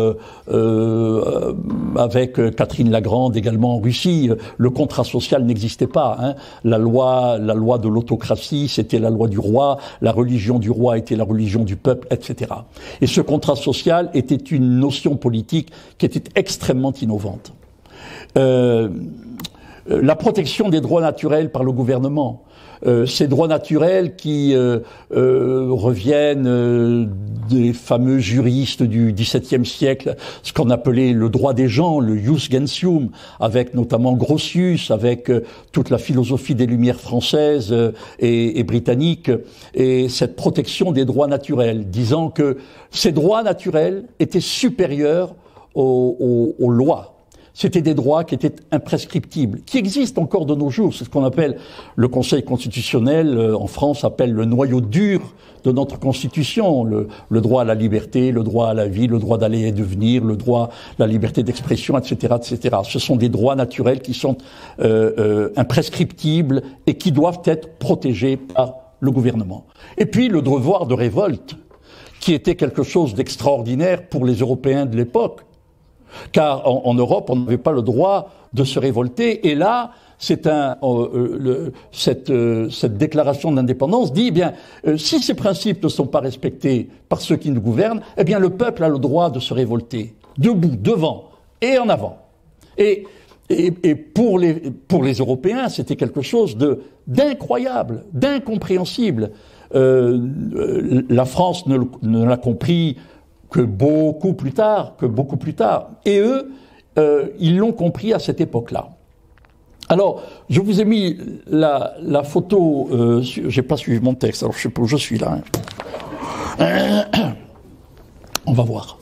avec Catherine la Grande également en Russie. Le contrat social n'existait pas. La loi de l'autocratie, c'était la loi du roi. La religion du roi était la religion du peuple, etc. Et ce contrat social était une notion politique qui était extrêmement innovante. La protection des droits naturels par le gouvernement. ces droits naturels qui reviennent des fameux juristes du XVIIe siècle, ce qu'on appelait le droit des gens, le jus gentium, avec notamment Grotius, avec toute la philosophie des Lumières françaises et britanniques, et cette protection des droits naturels, disant que ces droits naturels étaient supérieurs aux lois. C'était des droits qui étaient imprescriptibles, qui existent encore de nos jours. C'est ce qu'on appelle, le Conseil constitutionnel en France appelle le noyau dur de notre Constitution, le droit à la liberté, le droit à la vie, le droit d'aller et de venir, le droit à la liberté d'expression, etc., etc. Ce sont des droits naturels qui sont imprescriptibles et qui doivent être protégés par le gouvernement. Et puis le devoir de révolte, qui était quelque chose d'extraordinaire pour les Européens de l'époque. Car en Europe, on n'avait pas le droit de se révolter. Et là, cette déclaration d'indépendance dit, eh bien, si ces principes ne sont pas respectés par ceux qui nous gouvernent, eh bien, le peuple a le droit de se révolter, debout, devant et en avant. Et pour les Européens, c'était quelque chose d'incroyable, d'incompréhensible. La France ne l'a compris que beaucoup plus tard. Et eux, ils l'ont compris à cette époque-là. Alors, je vous ai mis la photo, j'ai pas suivi mon texte, alors je sais pas où je suis là. Hein. On va voir.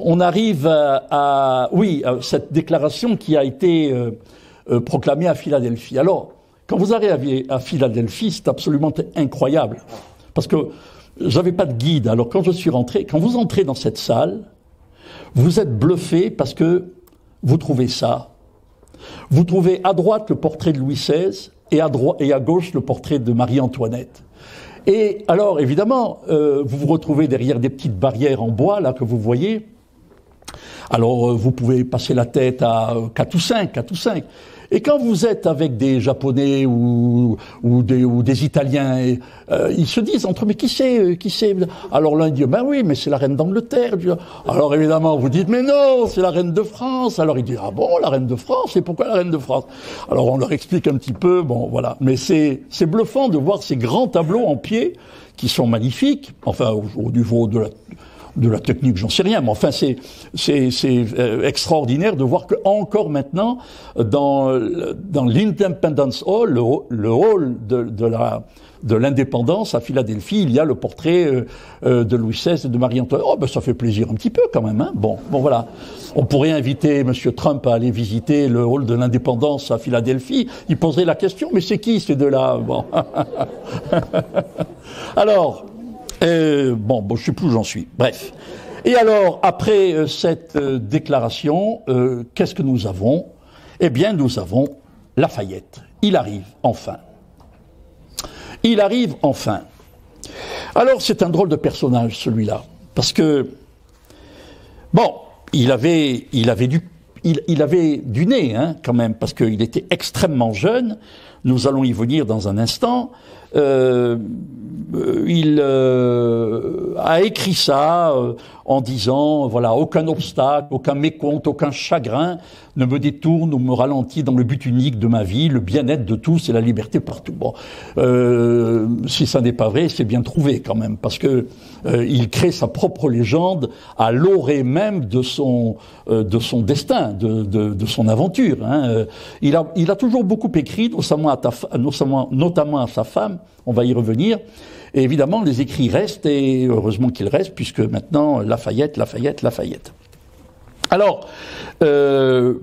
On arrive à cette déclaration qui a été proclamée à Philadelphie. Alors, quand vous arrivez à Philadelphie, c'est absolument incroyable, parce que j'avais pas de guide. Alors quand vous entrez dans cette salle, vous êtes bluffé parce que vous trouvez ça. Vous trouvez à droite le portrait de Louis XVI et à gauche le portrait de Marie-Antoinette. Et alors évidemment, vous vous retrouvez derrière des petites barrières en bois là que vous voyez. Alors vous pouvez passer la tête à 4 ou 5. Et quand vous êtes avec des Japonais ou des Italiens, ils se disent entre eux, mais qui c'est? Alors l'un dit, ben oui, mais c'est la reine d'Angleterre. Alors évidemment, vous dites, mais non, c'est la reine de France. Alors il dit, ah bon, la reine de France? Et pourquoi la reine de France? Alors on leur explique un petit peu, bon voilà. Mais c'est bluffant de voir ces grands tableaux en pied qui sont magnifiques, enfin au niveau de la technique, j'en sais rien, mais enfin c'est extraordinaire de voir que encore maintenant dans l'Independence Hall, le hall de l'indépendance à Philadelphie, il y a le portrait de Louis XVI et de Marie-Antoinette. Oh ben ça fait plaisir un petit peu quand même, hein. Bon voilà. On pourrait inviter Monsieur Trump à aller visiter le hall de l'indépendance à Philadelphie. Il poserait la question, mais c'est qui ces deux-là? Bon. Alors. Je sais plus où j'en suis. Bref. Et alors, après cette déclaration, qu'est-ce que nous avons? Eh bien, nous avons Lafayette. Il arrive enfin. Alors, c'est un drôle de personnage, celui-là, parce que il avait du nez, hein, quand même, parce qu'il était extrêmement jeune. Nous allons y venir dans un instant. Il a écrit ça en disant, voilà, aucun obstacle, aucun mécompte, aucun chagrin ne me détourne ou me ralentit dans le but unique de ma vie, le bien-être de tous et la liberté partout. Bon, si ça n'est pas vrai, c'est bien trouvé quand même, parce que il crée sa propre légende à l'orée même de son destin, de son aventure. Hein. Il a toujours beaucoup écrit, notamment à sa femme. On va y revenir. Et évidemment, les écrits restent, et heureusement qu'ils restent, puisque maintenant, Lafayette. Alors, les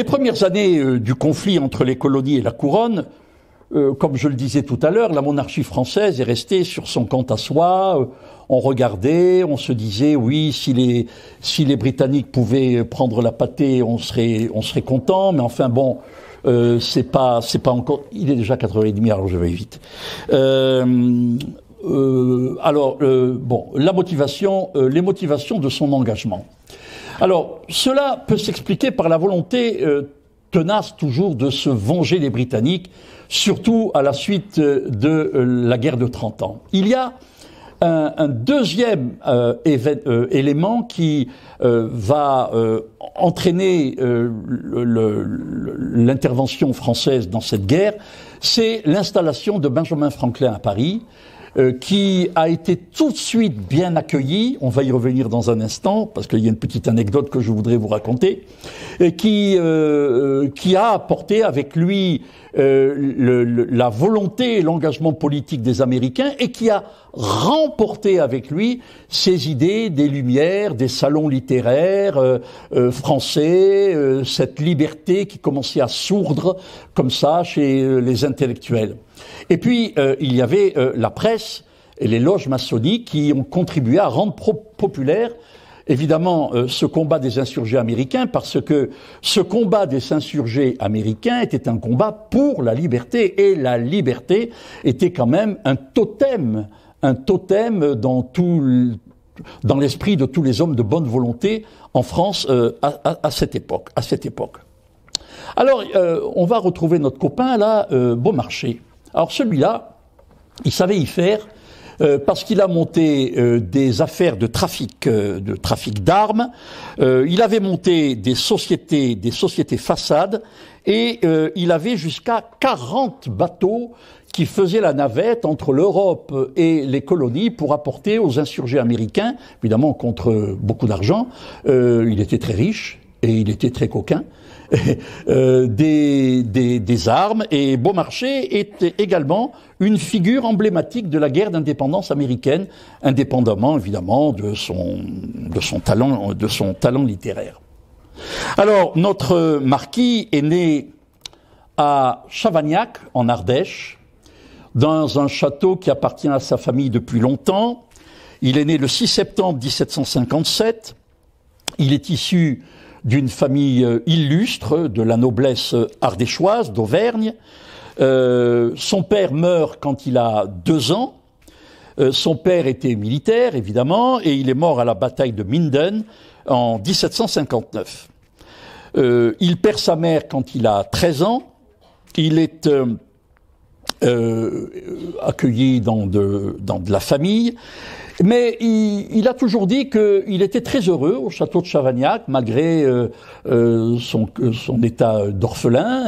premières années du conflit entre les colonies et la couronne, comme je le disais tout à l'heure, la monarchie française est restée sur son compte à soi. On regardait, on se disait, oui, si les Britanniques pouvaient prendre la pâtée, on serait content, mais enfin bon. C'est pas encore. Il est déjà 4h30, alors je vais vite. Les motivations de son engagement. Alors, cela peut s'expliquer par la volonté tenace toujours de se venger des Britanniques, surtout à la suite de la guerre de 30 ans. Il y a un deuxième élément qui va entraîner l'intervention française dans cette guerre, c'est l'installation de Benjamin Franklin à Paris, qui a été tout de suite bien accueilli. On va y revenir dans un instant, parce qu'il y a une petite anecdote que je voudrais vous raconter, et qui a apporté avec lui la volonté et l'engagement politique des Américains, et qui a remporté avec lui ces idées des Lumières, des salons littéraires français, cette liberté qui commençait à sourdre comme ça chez les intellectuels. Et puis, il y avait la presse et les loges maçonniques qui ont contribué à rendre populaire, évidemment, ce combat des insurgés américains, parce que ce combat des insurgés américains était un combat pour la liberté, et la liberté était quand même un totem dans l'esprit de tous les hommes de bonne volonté en France à cette époque. Alors, on va retrouver notre copain là, Beaumarchais. Alors celui-là, il savait y faire parce qu'il a monté des affaires de trafic d'armes. Il avait monté des sociétés façades, et il avait jusqu'à 40 bateaux qui faisaient la navette entre l'Europe et les colonies pour apporter aux insurgés américains, évidemment contre beaucoup d'argent. Il était très riche et il était très coquin. Des armes, et Beaumarchais était également une figure emblématique de la guerre d'indépendance américaine, indépendamment évidemment de son talent littéraire. Alors, notre marquis est né à Chavagnac, en Ardèche, dans un château qui appartient à sa famille depuis longtemps. Il est né le 6 septembre 1757. Il est issu d'une famille illustre de la noblesse ardéchoise d'Auvergne. Son père meurt quand il a 2 ans. Son père était militaire, évidemment, et il est mort à la bataille de Minden en 1759. Il perd sa mère quand il a 13 ans. Il est accueilli dans de la famille. Mais il a toujours dit qu'il était très heureux au château de Chavagnac, malgré son état d'orphelin.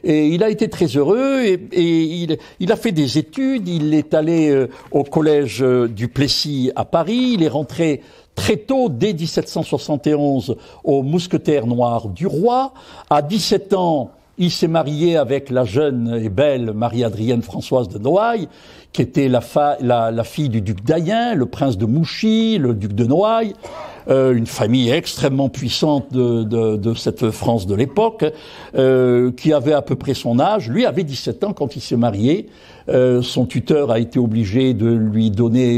Et il a été très heureux, et il a fait des études. Il est allé au collège du Plessis à Paris. Il est rentré très tôt, dès 1771, aux Mousquetaires noirs du roi. À 17 ans, il s'est marié avec la jeune et belle Marie-Adrienne Françoise de Noailles, qui était la fille du duc d'Ayen, le prince de Mouchy, le duc de Noailles, une famille extrêmement puissante de cette France de l'époque, qui avait à peu près son âge. Lui avait 17 ans quand il s'est marié. Son tuteur a été obligé de lui donner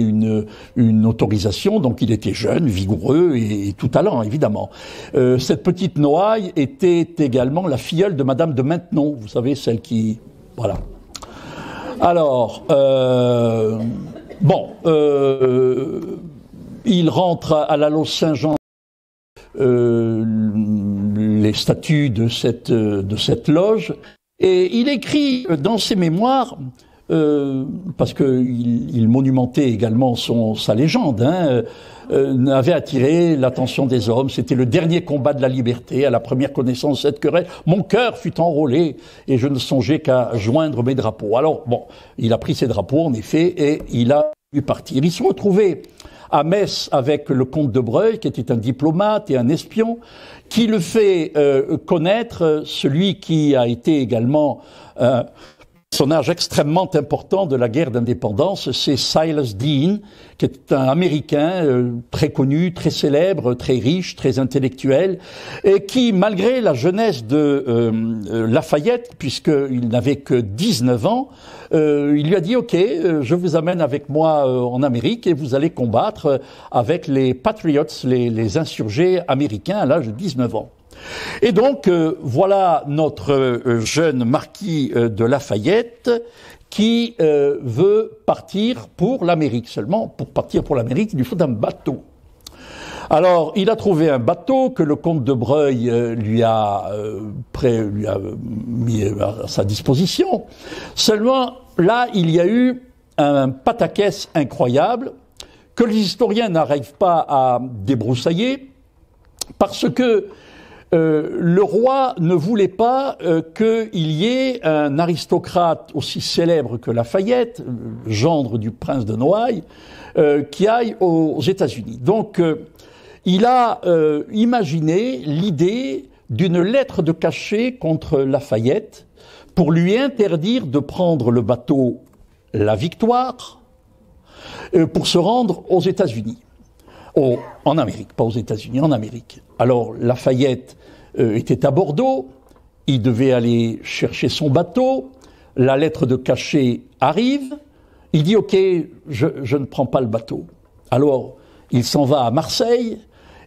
une autorisation, donc il était jeune, vigoureux et tout talent, évidemment. Cette petite Noailles était également la filleule de Madame de Maintenon, vous savez, celle qui... Voilà. Alors, il rentre à la Loge Saint-Jean les statuts de cette loge, et il écrit dans ses mémoires, parce qu'il monumentait également sa légende, avait attiré l'attention des hommes. C'était le dernier combat de la liberté. À la première connaissance de cette querelle, mon cœur fut enrôlé et je ne songeais qu'à joindre mes drapeaux. Alors, il a pris ses drapeaux, en effet, et il a pu partir. Il se retrouvait à Metz avec le comte de Breuil, qui était un diplomate et un espion, qui le fait connaître celui qui a été également personnage extrêmement important de la guerre d'indépendance, c'est Silas Deane, qui est un Américain très connu, très célèbre, très riche, très intellectuel, et qui, malgré la jeunesse de Lafayette, puisqu'il n'avait que 19 ans, il lui a dit « Ok, je vous amène avec moi en Amérique et vous allez combattre avec les Patriots, les insurgés américains à l'âge de 19 ans. » Et donc, voilà notre jeune marquis de Lafayette qui veut partir pour l'Amérique. Seulement, pour partir pour l'Amérique, il lui faut un bateau. Alors, il a trouvé un bateau que le comte de Breuil lui a mis à sa disposition. Seulement, là, il y a eu un pataquès incroyable. que les historiens n'arrivent pas à débroussailler, parce que le roi ne voulait pas qu'il y ait un aristocrate aussi célèbre que Lafayette, gendre du prince de Noailles, qui aille aux États-Unis. Donc, il a imaginé l'idée d'une lettre de cachet contre Lafayette pour lui interdire de prendre le bateau La Victoire pour se rendre aux États-Unis. En Amérique, pas aux États-Unis, en Amérique. Alors Lafayette était à Bordeaux, il devait aller chercher son bateau, la lettre de cachet arrive, il dit « Ok, je ne prends pas le bateau ». Alors il s'en va à Marseille,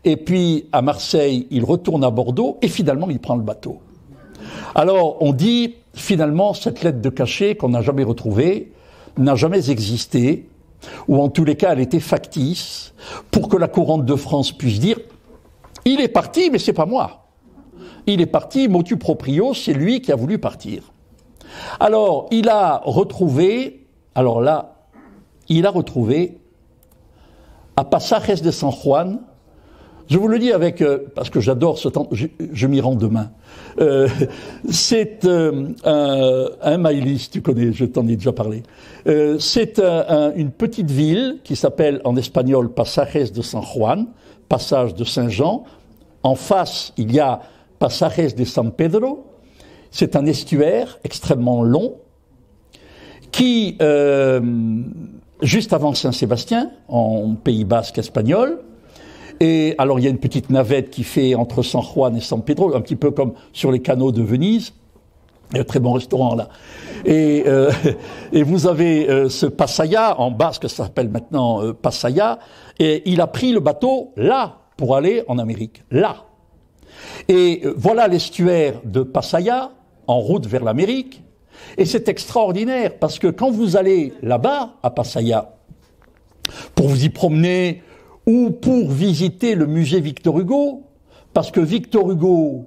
et puis à Marseille, il retourne à Bordeaux, et finalement il prend le bateau. Alors on dit finalement cette lettre de cachet qu'on n'a jamais retrouvée, n'a jamais existé, ou en tous les cas elle était factice, pour que la couronne de France puisse dire « Il est parti, mais c'est pas moi. Il est parti, motu proprio, c'est lui qui a voulu partir. » Alors, il a retrouvé à Pasajes de San Juan, je vous le dis parce que j'adore ce temps, je m'y rends demain. C'est un Maïlis, tu connais, je t'en ai déjà parlé. C'est une petite ville qui s'appelle en espagnol Pasajes de San Juan, passage de Saint-Jean. En face, il y a Pasajes de San Pedro. C'est un estuaire extrêmement long qui, juste avant Saint-Sébastien, en Pays Basque espagnol. Et alors il y a une petite navette qui fait entre San Juan et San Pedro, un petit peu comme sur les canaux de Venise. Il y a un très bon restaurant là. Et vous avez ce Pasaia, en basque ça s'appelle maintenant Pasaia, et il a pris le bateau là pour aller en Amérique, là. Et voilà l'estuaire de Pasaia, en route vers l'Amérique. Et c'est extraordinaire, parce que quand vous allez là-bas, à Pasaia, pour vous y promener, ou pour visiter le musée Victor Hugo, parce que Victor Hugo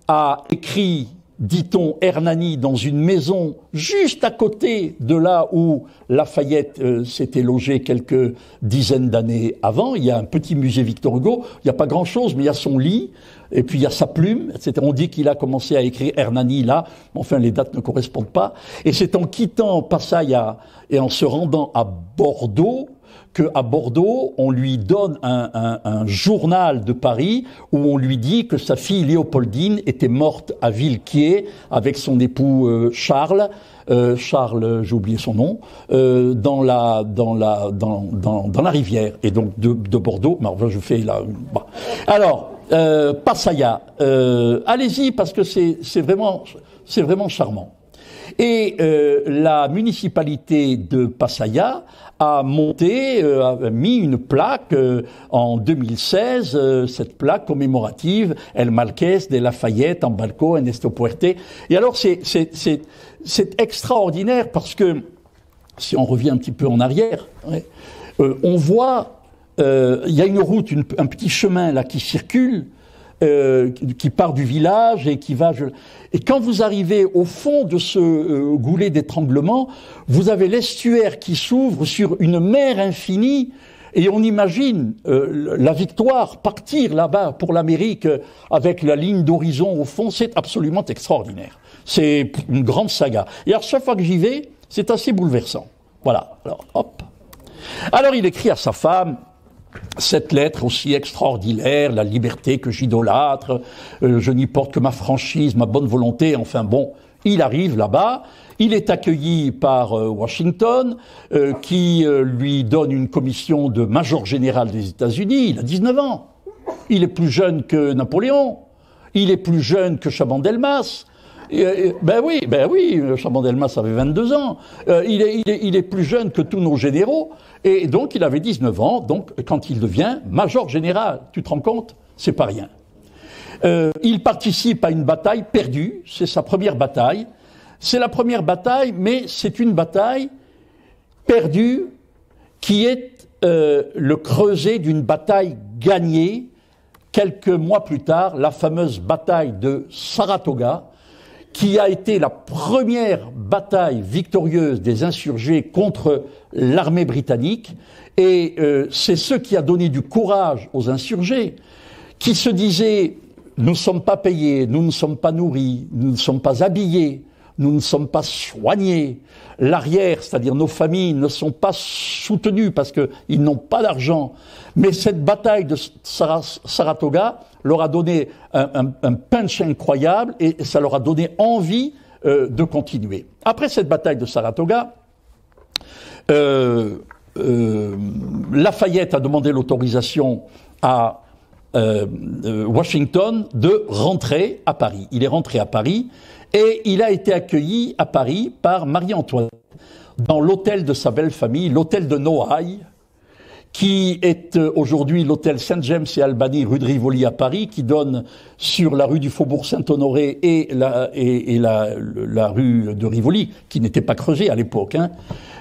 a écrit, dit-on, Hernani dans une maison juste à côté de là où Lafayette s'était logé quelques dizaines d'années avant. Il y a un petit musée Victor Hugo, il n'y a pas grand-chose, mais il y a son lit, et puis il y a sa plume, etc. On dit qu'il a commencé à écrire Hernani là, enfin les dates ne correspondent pas. Et c'est en quittant Pasaia et en se rendant à Bordeaux, qu'à Bordeaux, on lui donne un journal de Paris où on lui dit que sa fille Léopoldine était morte à Villequier avec son époux Charles, j'ai oublié son nom, dans la rivière. Et donc de Bordeaux, je fais là. Bon. Alors Pasaia, allez-y parce que c'est vraiment charmant. Et la municipalité de Pasaia a mis une plaque en 2016, cette plaque commémorative El Marqués de Lafayette, Embarcó, Ernesto Puerte. Et alors c'est extraordinaire parce que, si on revient un petit peu en arrière, on voit, il y a une route, un petit chemin là qui circule, qui part du village et qui va... Et quand vous arrivez au fond de ce goulet d'étranglement, vous avez l'estuaire qui s'ouvre sur une mer infinie et on imagine la Victoire partir là-bas pour l'Amérique avec la ligne d'horizon au fond. C'est absolument extraordinaire. C'est une grande saga. Et à chaque fois que j'y vais, c'est assez bouleversant. Voilà. Alors, hop. Alors il écrit à sa femme cette lettre aussi extraordinaire, la liberté que j'idolâtre, je n'y porte que ma franchise, ma bonne volonté, enfin bon, il arrive là-bas, il est accueilli par Washington, qui lui donne une commission de major général des États-Unis, il a 19 ans, il est plus jeune que Napoléon, il est plus jeune que Chaban-Delmas, ben oui, Chaban-Delmas avait 22 ans, il est plus jeune que tous nos généraux, et donc il avait 19 ans, donc quand il devient major général, tu te rends compte, c'est pas rien. Il participe à une bataille perdue, c'est sa première bataille, c'est la première bataille, mais c'est une bataille perdue qui est le creuset d'une bataille gagnée quelques mois plus tard, la fameuse bataille de Saratoga, qui a été la première bataille victorieuse des insurgés contre l'armée britannique, et c'est ce qui a donné du courage aux insurgés, qui se disaient « nous ne sommes pas payés, nous ne sommes pas nourris, nous ne sommes pas habillés, nous ne sommes pas soignés, l'arrière, c'est-à-dire nos familles, ne sont pas soutenues parce qu'ils n'ont pas d'argent. » Mais cette bataille de Saratoga leur a donné un punch incroyable et ça leur a donné envie de continuer. Après cette bataille de Saratoga, Lafayette a demandé l'autorisation à Washington de rentrer à Paris. Il est rentré à Paris et il a été accueilli à Paris par Marie-Antoinette dans l'hôtel de sa belle famille, l'hôtel de Noailles, qui est aujourd'hui l'hôtel Saint-James et Albany, rue de Rivoli à Paris, qui donne sur la rue du Faubourg Saint-Honoré et la rue de Rivoli, qui n'était pas creusée à l'époque,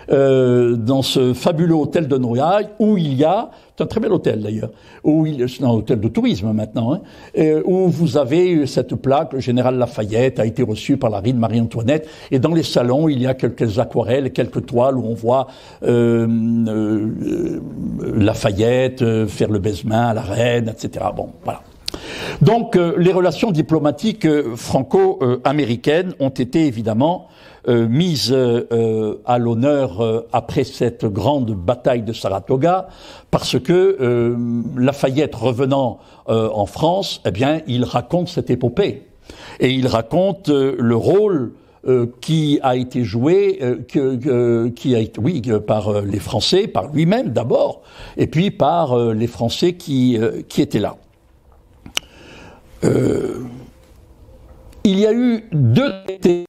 dans ce fabuleux hôtel de Noailles, où il y a, c'est un très bel hôtel d'ailleurs, c'est un hôtel de tourisme maintenant, où vous avez cette plaque, le général Lafayette a été reçu par la reine Marie-Antoinette, et dans les salons, il y a quelques aquarelles, quelques toiles où on voit Lafayette faire le baise-main à la reine, etc. Bon, voilà. Donc, les relations diplomatiques franco-américaines ont été évidemment mise à l'honneur après cette grande bataille de Saratoga, parce que Lafayette revenant en France, eh bien, il raconte cette épopée et il raconte le rôle qui a été joué, par les Français, par lui-même d'abord, et puis par les Français qui étaient là. Il y a eu deux traités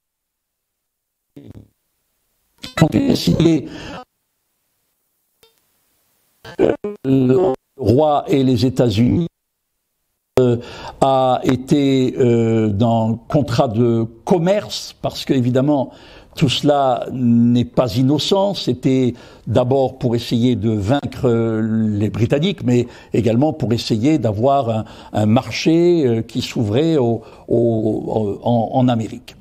qui ont été signés, le roi et les États-Unis a été dans contrat de commerce, parce qu'évidemment tout cela n'est pas innocent. C'était d'abord pour essayer de vaincre les Britanniques, mais également pour essayer d'avoir un marché qui s'ouvrait en Amérique.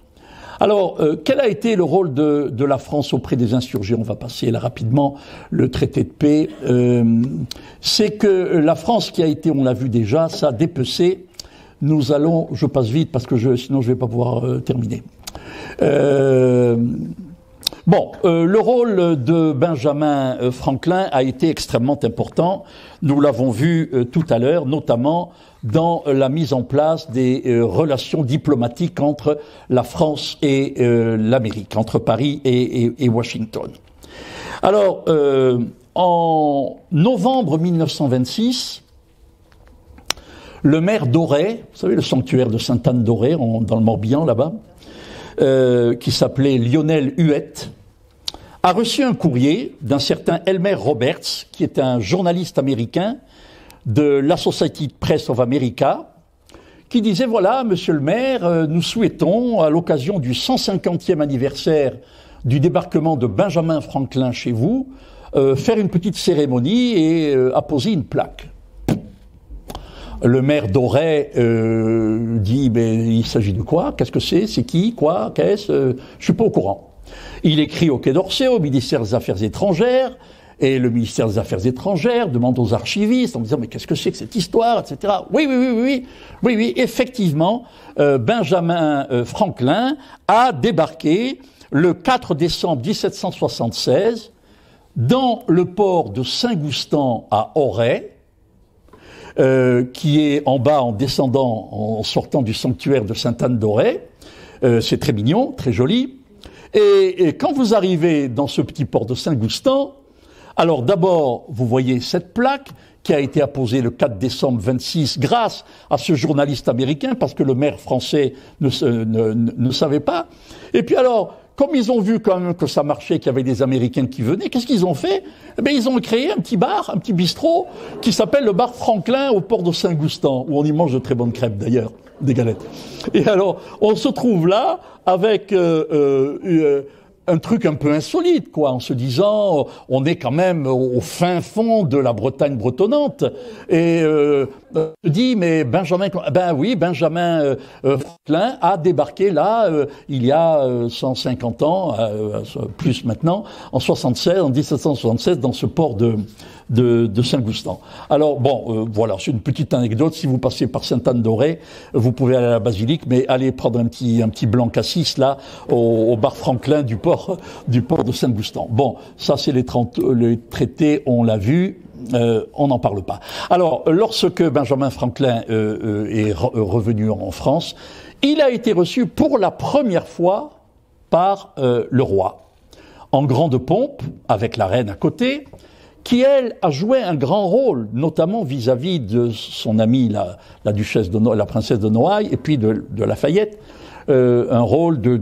Alors, quel a été le rôle de la France auprès des insurgés? On va passer là rapidement le traité de paix. C'est que la France qui a été, on l'a vu déjà, ça a dépecé. Nous allons, je passe vite parce que sinon je vais pas pouvoir terminer. Le rôle de Benjamin Franklin a été extrêmement important. Nous l'avons vu tout à l'heure, notamment dans la mise en place des relations diplomatiques entre la France et l'Amérique, entre Paris et Washington. Alors, en novembre 1926, le maire d'Auray, vous savez le sanctuaire de Sainte-Anne d'Auray, dans le Morbihan là-bas, qui s'appelait Lionel Huette, a reçu un courrier d'un certain Elmer Roberts, qui est un journaliste américain de l'Associated Press of America, qui disait, voilà, monsieur le maire, nous souhaitons, à l'occasion du 150e anniversaire du débarquement de Benjamin Franklin chez vous, faire une petite cérémonie et apposer une plaque. Le maire d'Auray dit, il s'agit de quoi? Qu'est-ce que c'est? C'est qui? Quoi? Qu'est-ce? Je suis pas au courant. Il écrit au Quai d'Orsay, au ministère des Affaires étrangères, et le ministère des Affaires étrangères demande aux archivistes en disant, mais qu'est-ce que c'est que cette histoire, etc. Oui, effectivement, Benjamin Franklin a débarqué le 4 décembre 1776 dans le port de Saint-Goustan à Auray, qui est en bas en descendant, en sortant du sanctuaire de Sainte-Anne d'Auray. C'est très mignon, très joli. Et quand vous arrivez dans ce petit port de Saint-Goustan, alors d'abord, vous voyez cette plaque qui a été apposée le 4 décembre 26 grâce à ce journaliste américain, parce que le maire français ne savait pas. Et puis alors, comme ils ont vu quand même que ça marchait, qu'il y avait des Américains qui venaient, qu'est-ce qu'ils ont fait? Ils ont créé un petit bar, un petit bistrot, qui s'appelle le bar Franklin au port de Saint-Goustan, où on y mange de très bonnes crêpes d'ailleurs, des galettes. Et alors, on se trouve là avec un truc un peu insolite, quoi, en se disant, on est quand même au fin fond de la Bretagne bretonnante, et se dit, mais Benjamin Franklin a débarqué là, il y a 150 ans, plus maintenant, en 1776, dans ce port de Saint-Goustan. Alors voilà, c'est une petite anecdote. Si vous passez par Sainte-Anne-d'Auray, vous pouvez aller à la basilique, mais allez prendre un petit blanc cassis là au bar Franklin du port de Saint-Goustan. Bon, ça c'est les traités, on l'a vu. On n'en parle pas. Alors, lorsque Benjamin Franklin est revenu en France, il a été reçu pour la première fois par le roi, en grande pompe, avec la reine à côté, qui, elle, a joué un grand rôle, notamment vis-à-vis de son amie, la duchesse la princesse de Noailles, et puis de Lafayette, un rôle d'aide,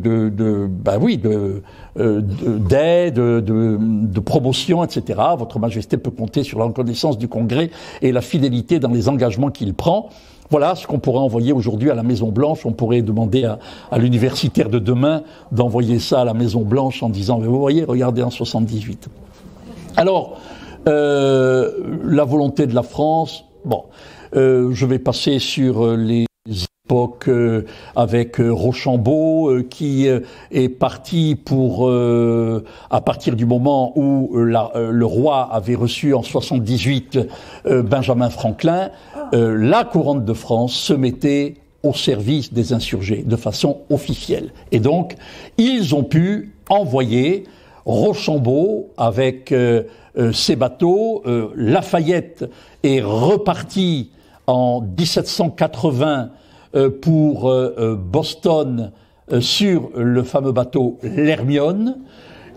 de promotion, etc. Votre Majesté peut compter sur la reconnaissance du Congrès et la fidélité dans les engagements qu'il prend. Voilà ce qu'on pourrait envoyer aujourd'hui à la Maison-Blanche. On pourrait demander à l'universitaire de demain d'envoyer ça à la Maison-Blanche en disant, mais vous voyez, regardez en 78. Alors, la volonté de la France, je vais passer sur les époques avec Rochambeau qui est parti à partir du moment où le roi avait reçu en 78 Benjamin Franklin, la couronne de France se mettait au service des insurgés de façon officielle. Et donc, ils ont pu envoyer Rochambeau avec ses bateaux. Lafayette est reparti en 1780 pour Boston sur le fameux bateau l'Hermione,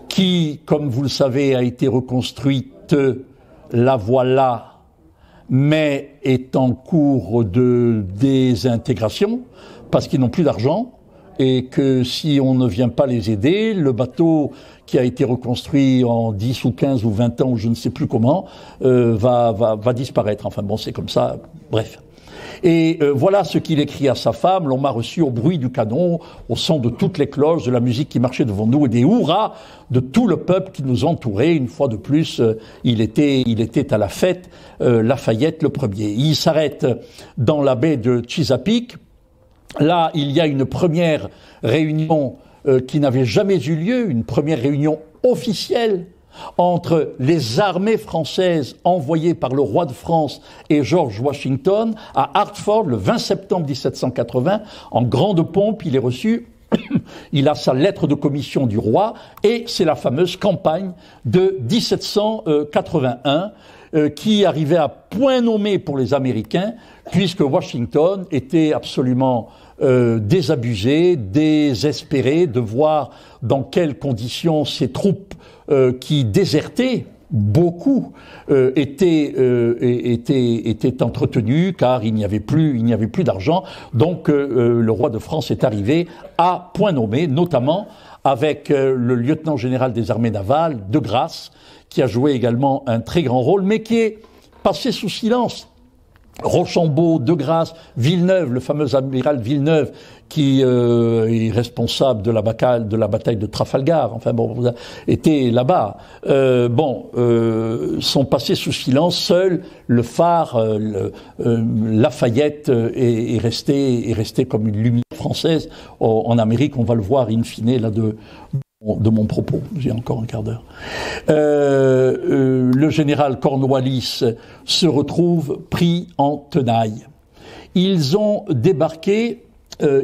qui, comme vous le savez, a été reconstruite, la voilà, mais est en cours de désintégration, parce qu'ils n'ont plus d'argent, et que si on ne vient pas les aider, le bateau qui a été reconstruit en 10 ou 15 ou 20 ans, ou je ne sais plus comment, va disparaître. Enfin bon, c'est comme ça, bref. Et voilà ce qu'il écrit à sa femme: l'on m'a reçu au bruit du canon, au son de toutes les cloches, de la musique qui marchait devant nous et des hurrahs de tout le peuple qui nous entourait. Une fois de plus, il était à la fête, Lafayette le premier. Il s'arrête dans la baie de Chesapeake. Là, il y a une première réunion qui n'avait jamais eu lieu, une première réunion officielle entre les armées françaises envoyées par le roi de France et George Washington à Hartford le 20 septembre 1780. En grande pompe, il est reçu, il a sa lettre de commission du roi, et c'est la fameuse campagne de 1781 qui arrivait à point nommé pour les Américains, puisque Washington était absolument désabusé, désespéré de voir dans quelles conditions ses troupes qui désertaient beaucoup étaient entretenues, car il n'y avait plus d'argent. Donc le roi de France est arrivé à point nommé, notamment avec le lieutenant-général des armées navales, De Grasse, qui a joué également un très grand rôle, mais qui est passé sous silence. Rochambeau, De Grasse, Villeneuve, le fameux amiral Villeneuve, qui est responsable de la bataille de Trafalgar, enfin bon, vous était là-bas, sont passés sous silence. Seul le phare, Lafayette, est resté comme une lumière française en Amérique. On va le voir in fine là de mon propos, j'ai encore un quart d'heure. Le général Cornwallis se retrouve pris en tenaille. Ils ont débarqué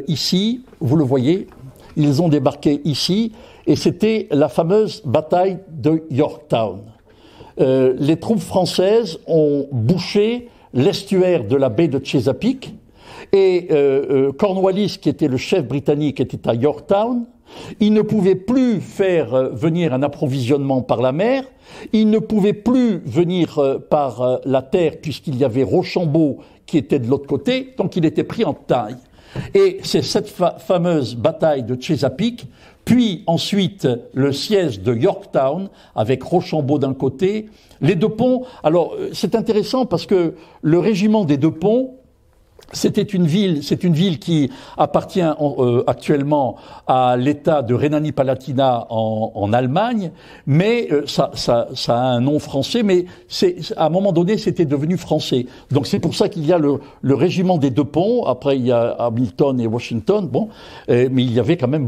ici, vous le voyez, ils ont débarqué ici, et c'était la fameuse bataille de Yorktown. Les troupes françaises ont bouché l'estuaire de la baie de Chesapeake, et Cornwallis, qui était le chef britannique, était à Yorktown. Il ne pouvait plus faire venir un approvisionnement par la mer, il ne pouvait plus venir par la terre, puisqu'il y avait Rochambeau qui était de l'autre côté, donc il était pris en taille. Et c'est cette fameuse bataille de Chesapeake, puis ensuite le siège de Yorktown, avec Rochambeau d'un côté, les deux ponts. Alors c'est intéressant parce que le régiment des deux ponts c'est une ville qui appartient actuellement à l'État de Rhénanie-Palatinat en Allemagne, mais ça a un nom français, mais à un moment donné, c'était devenu français. Donc c'est pour ça qu'il y a le régiment des deux ponts. Après, il y a Hamilton et Washington. Bon, mais il y avait quand même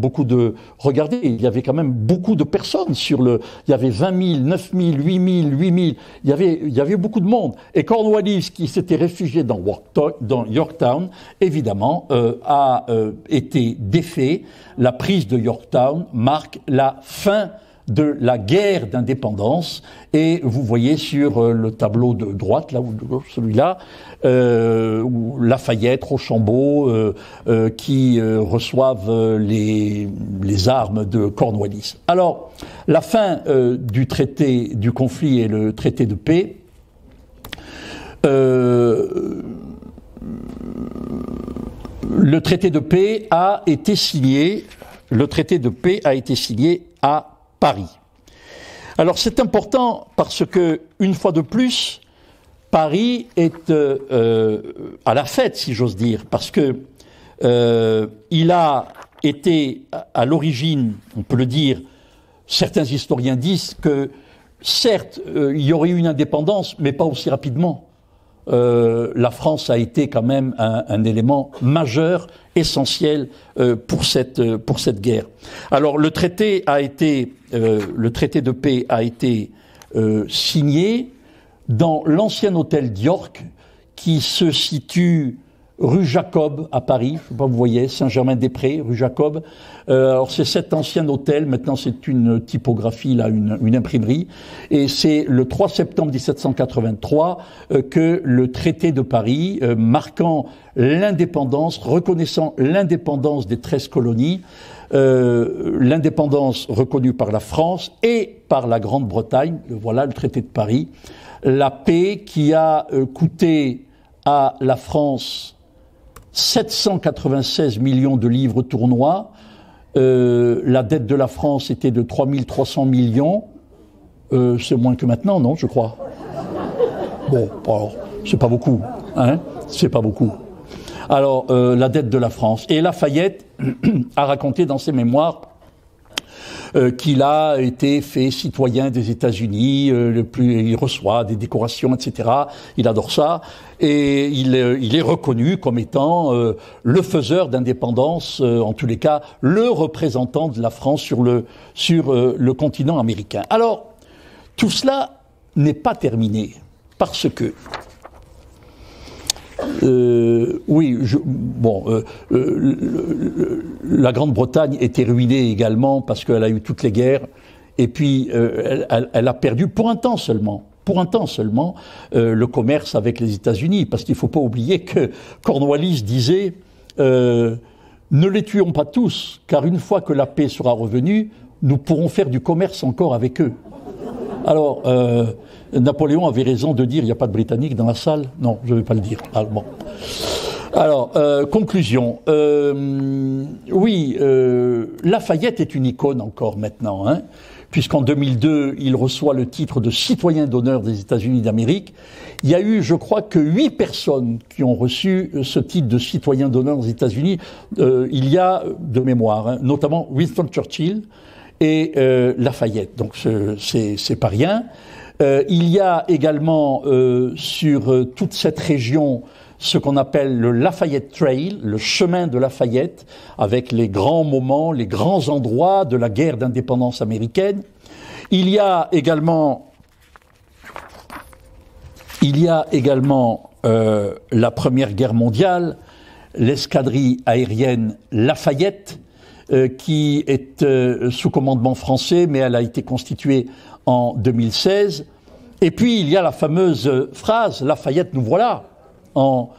regardez, il y avait quand même beaucoup de personnes il y avait 20 000, 9 000, 8 000, 8 000. Il y avait beaucoup de monde. Et Cornwallis, qui s'était réfugié dans Yorktown, évidemment, a été défait. La prise de Yorktown marque la fin de la guerre d'indépendance. Et vous voyez sur le tableau de droite, là, ou de gauche, celui-là, Lafayette, Rochambeau, qui reçoivent les armes de Cornwallis. Alors, la fin du conflit et le traité de paix, le traité de paix a été signé. Le traité de paix a été signé à Paris. Alors c'est important parce que, une fois de plus, Paris est à la fête, si j'ose dire, parce que il a été à l'origine, on peut le dire, certains historiens disent que certes il y aurait eu une indépendance, mais pas aussi rapidement. La France a été quand même un élément majeur, essentiel pour cette guerre. Alors le traité de paix a été signé dans l'ancien hôtel d'York, qui se situe rue Jacob à Paris. Je sais pas, vous voyez, Saint-Germain-des-Prés, rue Jacob. Alors c'est cet ancien hôtel, maintenant c'est une typographie, là, une imprimerie, et c'est le 3 septembre 1783 que le traité de Paris, marquant l'indépendance, reconnaissant l'indépendance des 13 colonies, l'indépendance reconnue par la France et par la Grande-Bretagne, voilà le traité de Paris, la paix qui a coûté à la France 796 millions de livres tournois. La dette de la France était de 3300 millions. C'est moins que maintenant, non, je crois. Bon, alors, c'est pas beaucoup, hein, c'est pas beaucoup. Alors, la dette de la France. Et Lafayette a raconté dans ses mémoires qu'il a été fait citoyen des États-Unis, il reçoit des décorations, etc. Il adore ça, et il est reconnu comme étant le faiseur d'indépendance, en tous les cas, le représentant de la France sur le continent américain. Alors, tout cela n'est pas terminé, parce que la Grande-Bretagne était ruinée également parce qu'elle a eu toutes les guerres, et puis elle a perdu pour un temps seulement, le commerce avec les États-Unis, parce qu'il ne faut pas oublier que Cornwallis disait ne les tuons pas tous, car une fois que la paix sera revenue, nous pourrons faire du commerce encore avec eux. Alors, Napoléon avait raison de dire, il n'y a pas de Britanniques dans la salle? Non, je ne vais pas le dire. Ah, bon. Alors, conclusion. Lafayette est une icône encore maintenant, hein, puisqu'en 2002, il reçoit le titre de citoyen d'honneur des États-Unis d'Amérique. Il y a eu, je crois, que 8 personnes qui ont reçu ce titre de citoyen d'honneur des États-Unis. Il y a, de mémoire, hein, notamment Winston Churchill et Lafayette. Donc, c'est pas rien. Il y a également sur toute cette région ce qu'on appelle le Lafayette Trail, le chemin de Lafayette, avec les grands moments, les grands endroits de la guerre d'indépendance américaine. Il y a également la Première Guerre mondiale, l'escadrille aérienne Lafayette, qui est sous commandement français, mais elle a été constituée en 2016. Et puis, il y a la fameuse phrase « Lafayette, nous voilà » en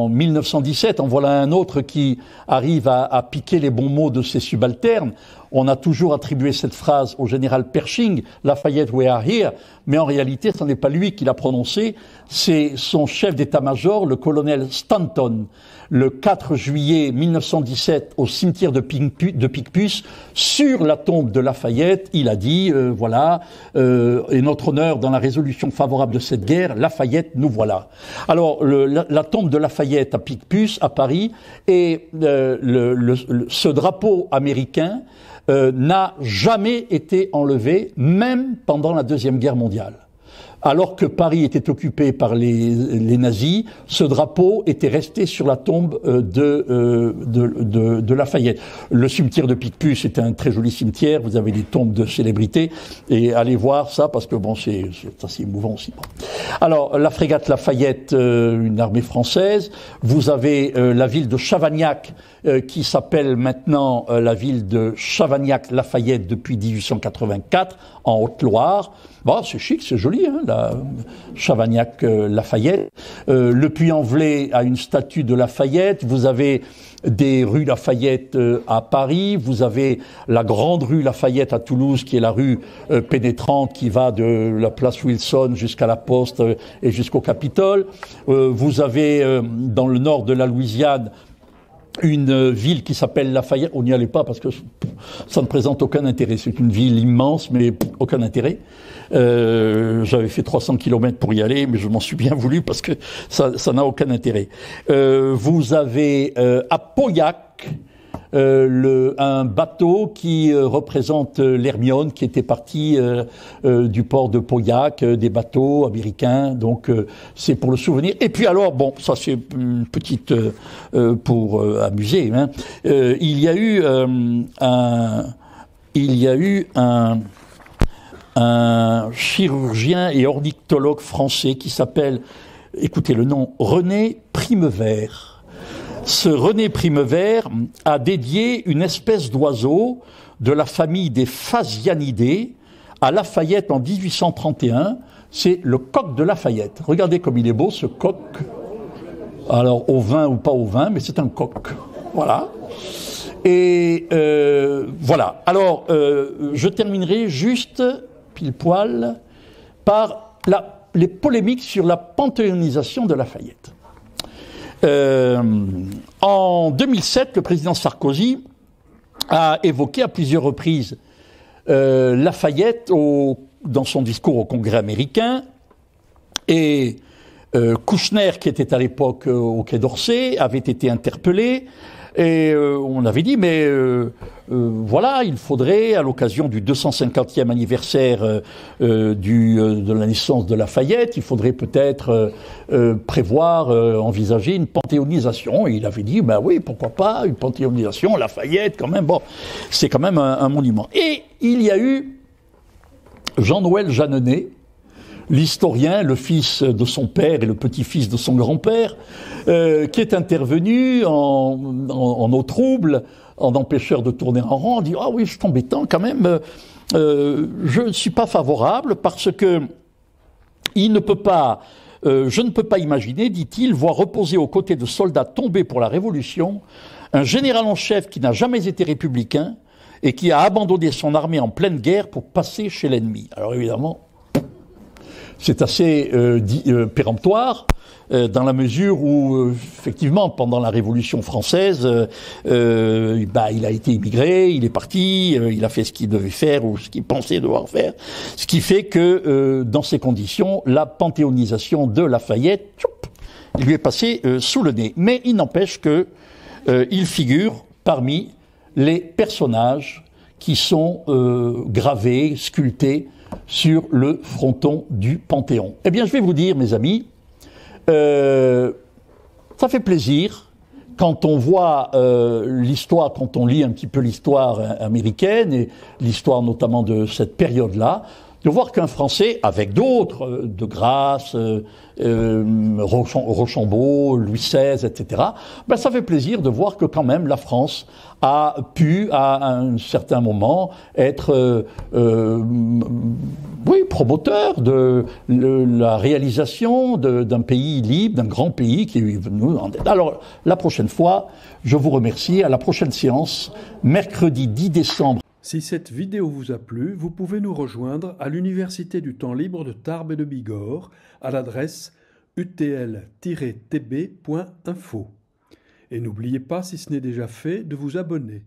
1917. En voilà un autre qui arrive à piquer les bons mots de ses subalternes. On a toujours attribué cette phrase au général Pershing, Lafayette, we are here, mais en réalité, ce n'est pas lui qui l'a prononcé, c'est son chef d'état-major, le colonel Stanton, le 4 juillet 1917, au cimetière de Picpus, sur la tombe de Lafayette, il a dit, voilà, et notre honneur dans la résolution favorable de cette guerre, Lafayette, nous voilà. Alors, la tombe de Lafayette à Picpus, à Paris, et ce drapeau américain n'a jamais été enlevé, même pendant la Deuxième Guerre mondiale. Alors que Paris était occupé par les nazis, ce drapeau était resté sur la tombe de Lafayette. Le cimetière de Picpus est un très joli cimetière, vous avez des tombes de célébrités, et allez voir ça, parce que bon, c'est assez émouvant aussi. Alors, la frégate Lafayette, une armée française, vous avez la ville de Chavagnac, qui s'appelle maintenant la ville de Chavagnac-Lafayette depuis 1884, en Haute-Loire. Bon, c'est chic, c'est joli, hein, la Chavagnac-Lafayette. Le Puy-en-Velay a une statue de Lafayette. Vous avez des rues Lafayette à Paris. Vous avez la grande rue Lafayette à Toulouse, qui est la rue pénétrante qui va de la place Wilson jusqu'à la Poste et jusqu'au Capitole. Vous avez dans le nord de la Louisiane une ville qui s'appelle Lafayette. On n'y allait pas parce que ça ne présente aucun intérêt. C'est une ville immense, mais aucun intérêt. J'avais fait 300 kilomètres pour y aller, mais je m'en suis bien voulu parce que ça n'a aucun intérêt. Vous avez à Pauillac un bateau qui représente l'Hermione, qui était parti du port de Pauillac, des bateaux américains, donc c'est pour le souvenir. Et puis alors, bon, ça c'est une petite pour amuser, hein. Il y a eu un chirurgien et ornithologue français qui s'appelle, écoutez le nom, René Primevère. Ce René Primevère a dédié une espèce d'oiseau de la famille des Phasianidés à Lafayette en 1831. C'est le coq de Lafayette. Regardez comme il est beau, ce coq. Alors, au vin ou pas au vin, mais c'est un coq. Voilà. Et voilà. Alors, je terminerai juste, pile poil, par les polémiques sur la panthéonisation de Lafayette. En 2007, le président Sarkozy a évoqué à plusieurs reprises Lafayette dans son discours au Congrès américain, et Kouchner, qui était à l'époque au Quai d'Orsay, avait été interpellé, et on avait dit, mais voilà, il faudrait, à l'occasion du 250e anniversaire de la naissance de Lafayette, il faudrait peut-être prévoir, envisager une panthéonisation. Et il avait dit, ben oui, pourquoi pas, une panthéonisation, Lafayette, quand même, bon, c'est quand même un monument. Et il y a eu Jean-Noël Jeanneney, l'historien, le fils de son père et le petit-fils de son grand-père, qui est intervenu en eau trouble, en empêcheur de tourner en rond, dit « Ah oui, c'est embêtant quand même, je ne suis pas favorable parce que je ne peux pas imaginer, dit-il, voir reposer aux côtés de soldats tombés pour la Révolution un général en chef qui n'a jamais été républicain et qui a abandonné son armée en pleine guerre pour passer chez l'ennemi. » Alors évidemment, c'est assez péremptoire, dans la mesure où, effectivement, pendant la Révolution française, il a été immigré, il est parti, il a fait ce qu'il devait faire ou ce qu'il pensait devoir faire, ce qui fait que, dans ces conditions, la panthéonisation de Lafayette, il lui est passé sous le nez. Mais il n'empêche que il figure parmi les personnages qui sont gravés, sculptés sur le fronton du Panthéon. Eh bien, je vais vous dire, mes amis, ça fait plaisir quand on voit l'histoire, quand on lit un petit peu l'histoire américaine et l'histoire notamment de cette période-là, de voir qu'un Français, avec d'autres, De Grasse, Rochambeau, Louis XVI, etc., ben ça fait plaisir de voir que quand même la France a pu, à un certain moment, être promoteur de la réalisation d'un pays libre, d'un grand pays qui est venu en dette. Alors, la prochaine fois, je vous remercie. À la prochaine séance, mercredi 10 décembre. Si cette vidéo vous a plu, vous pouvez nous rejoindre à l'Université du temps libre de Tarbes et de Bigorre à l'adresse utl-tb.info. Et n'oubliez pas, si ce n'est déjà fait, de vous abonner.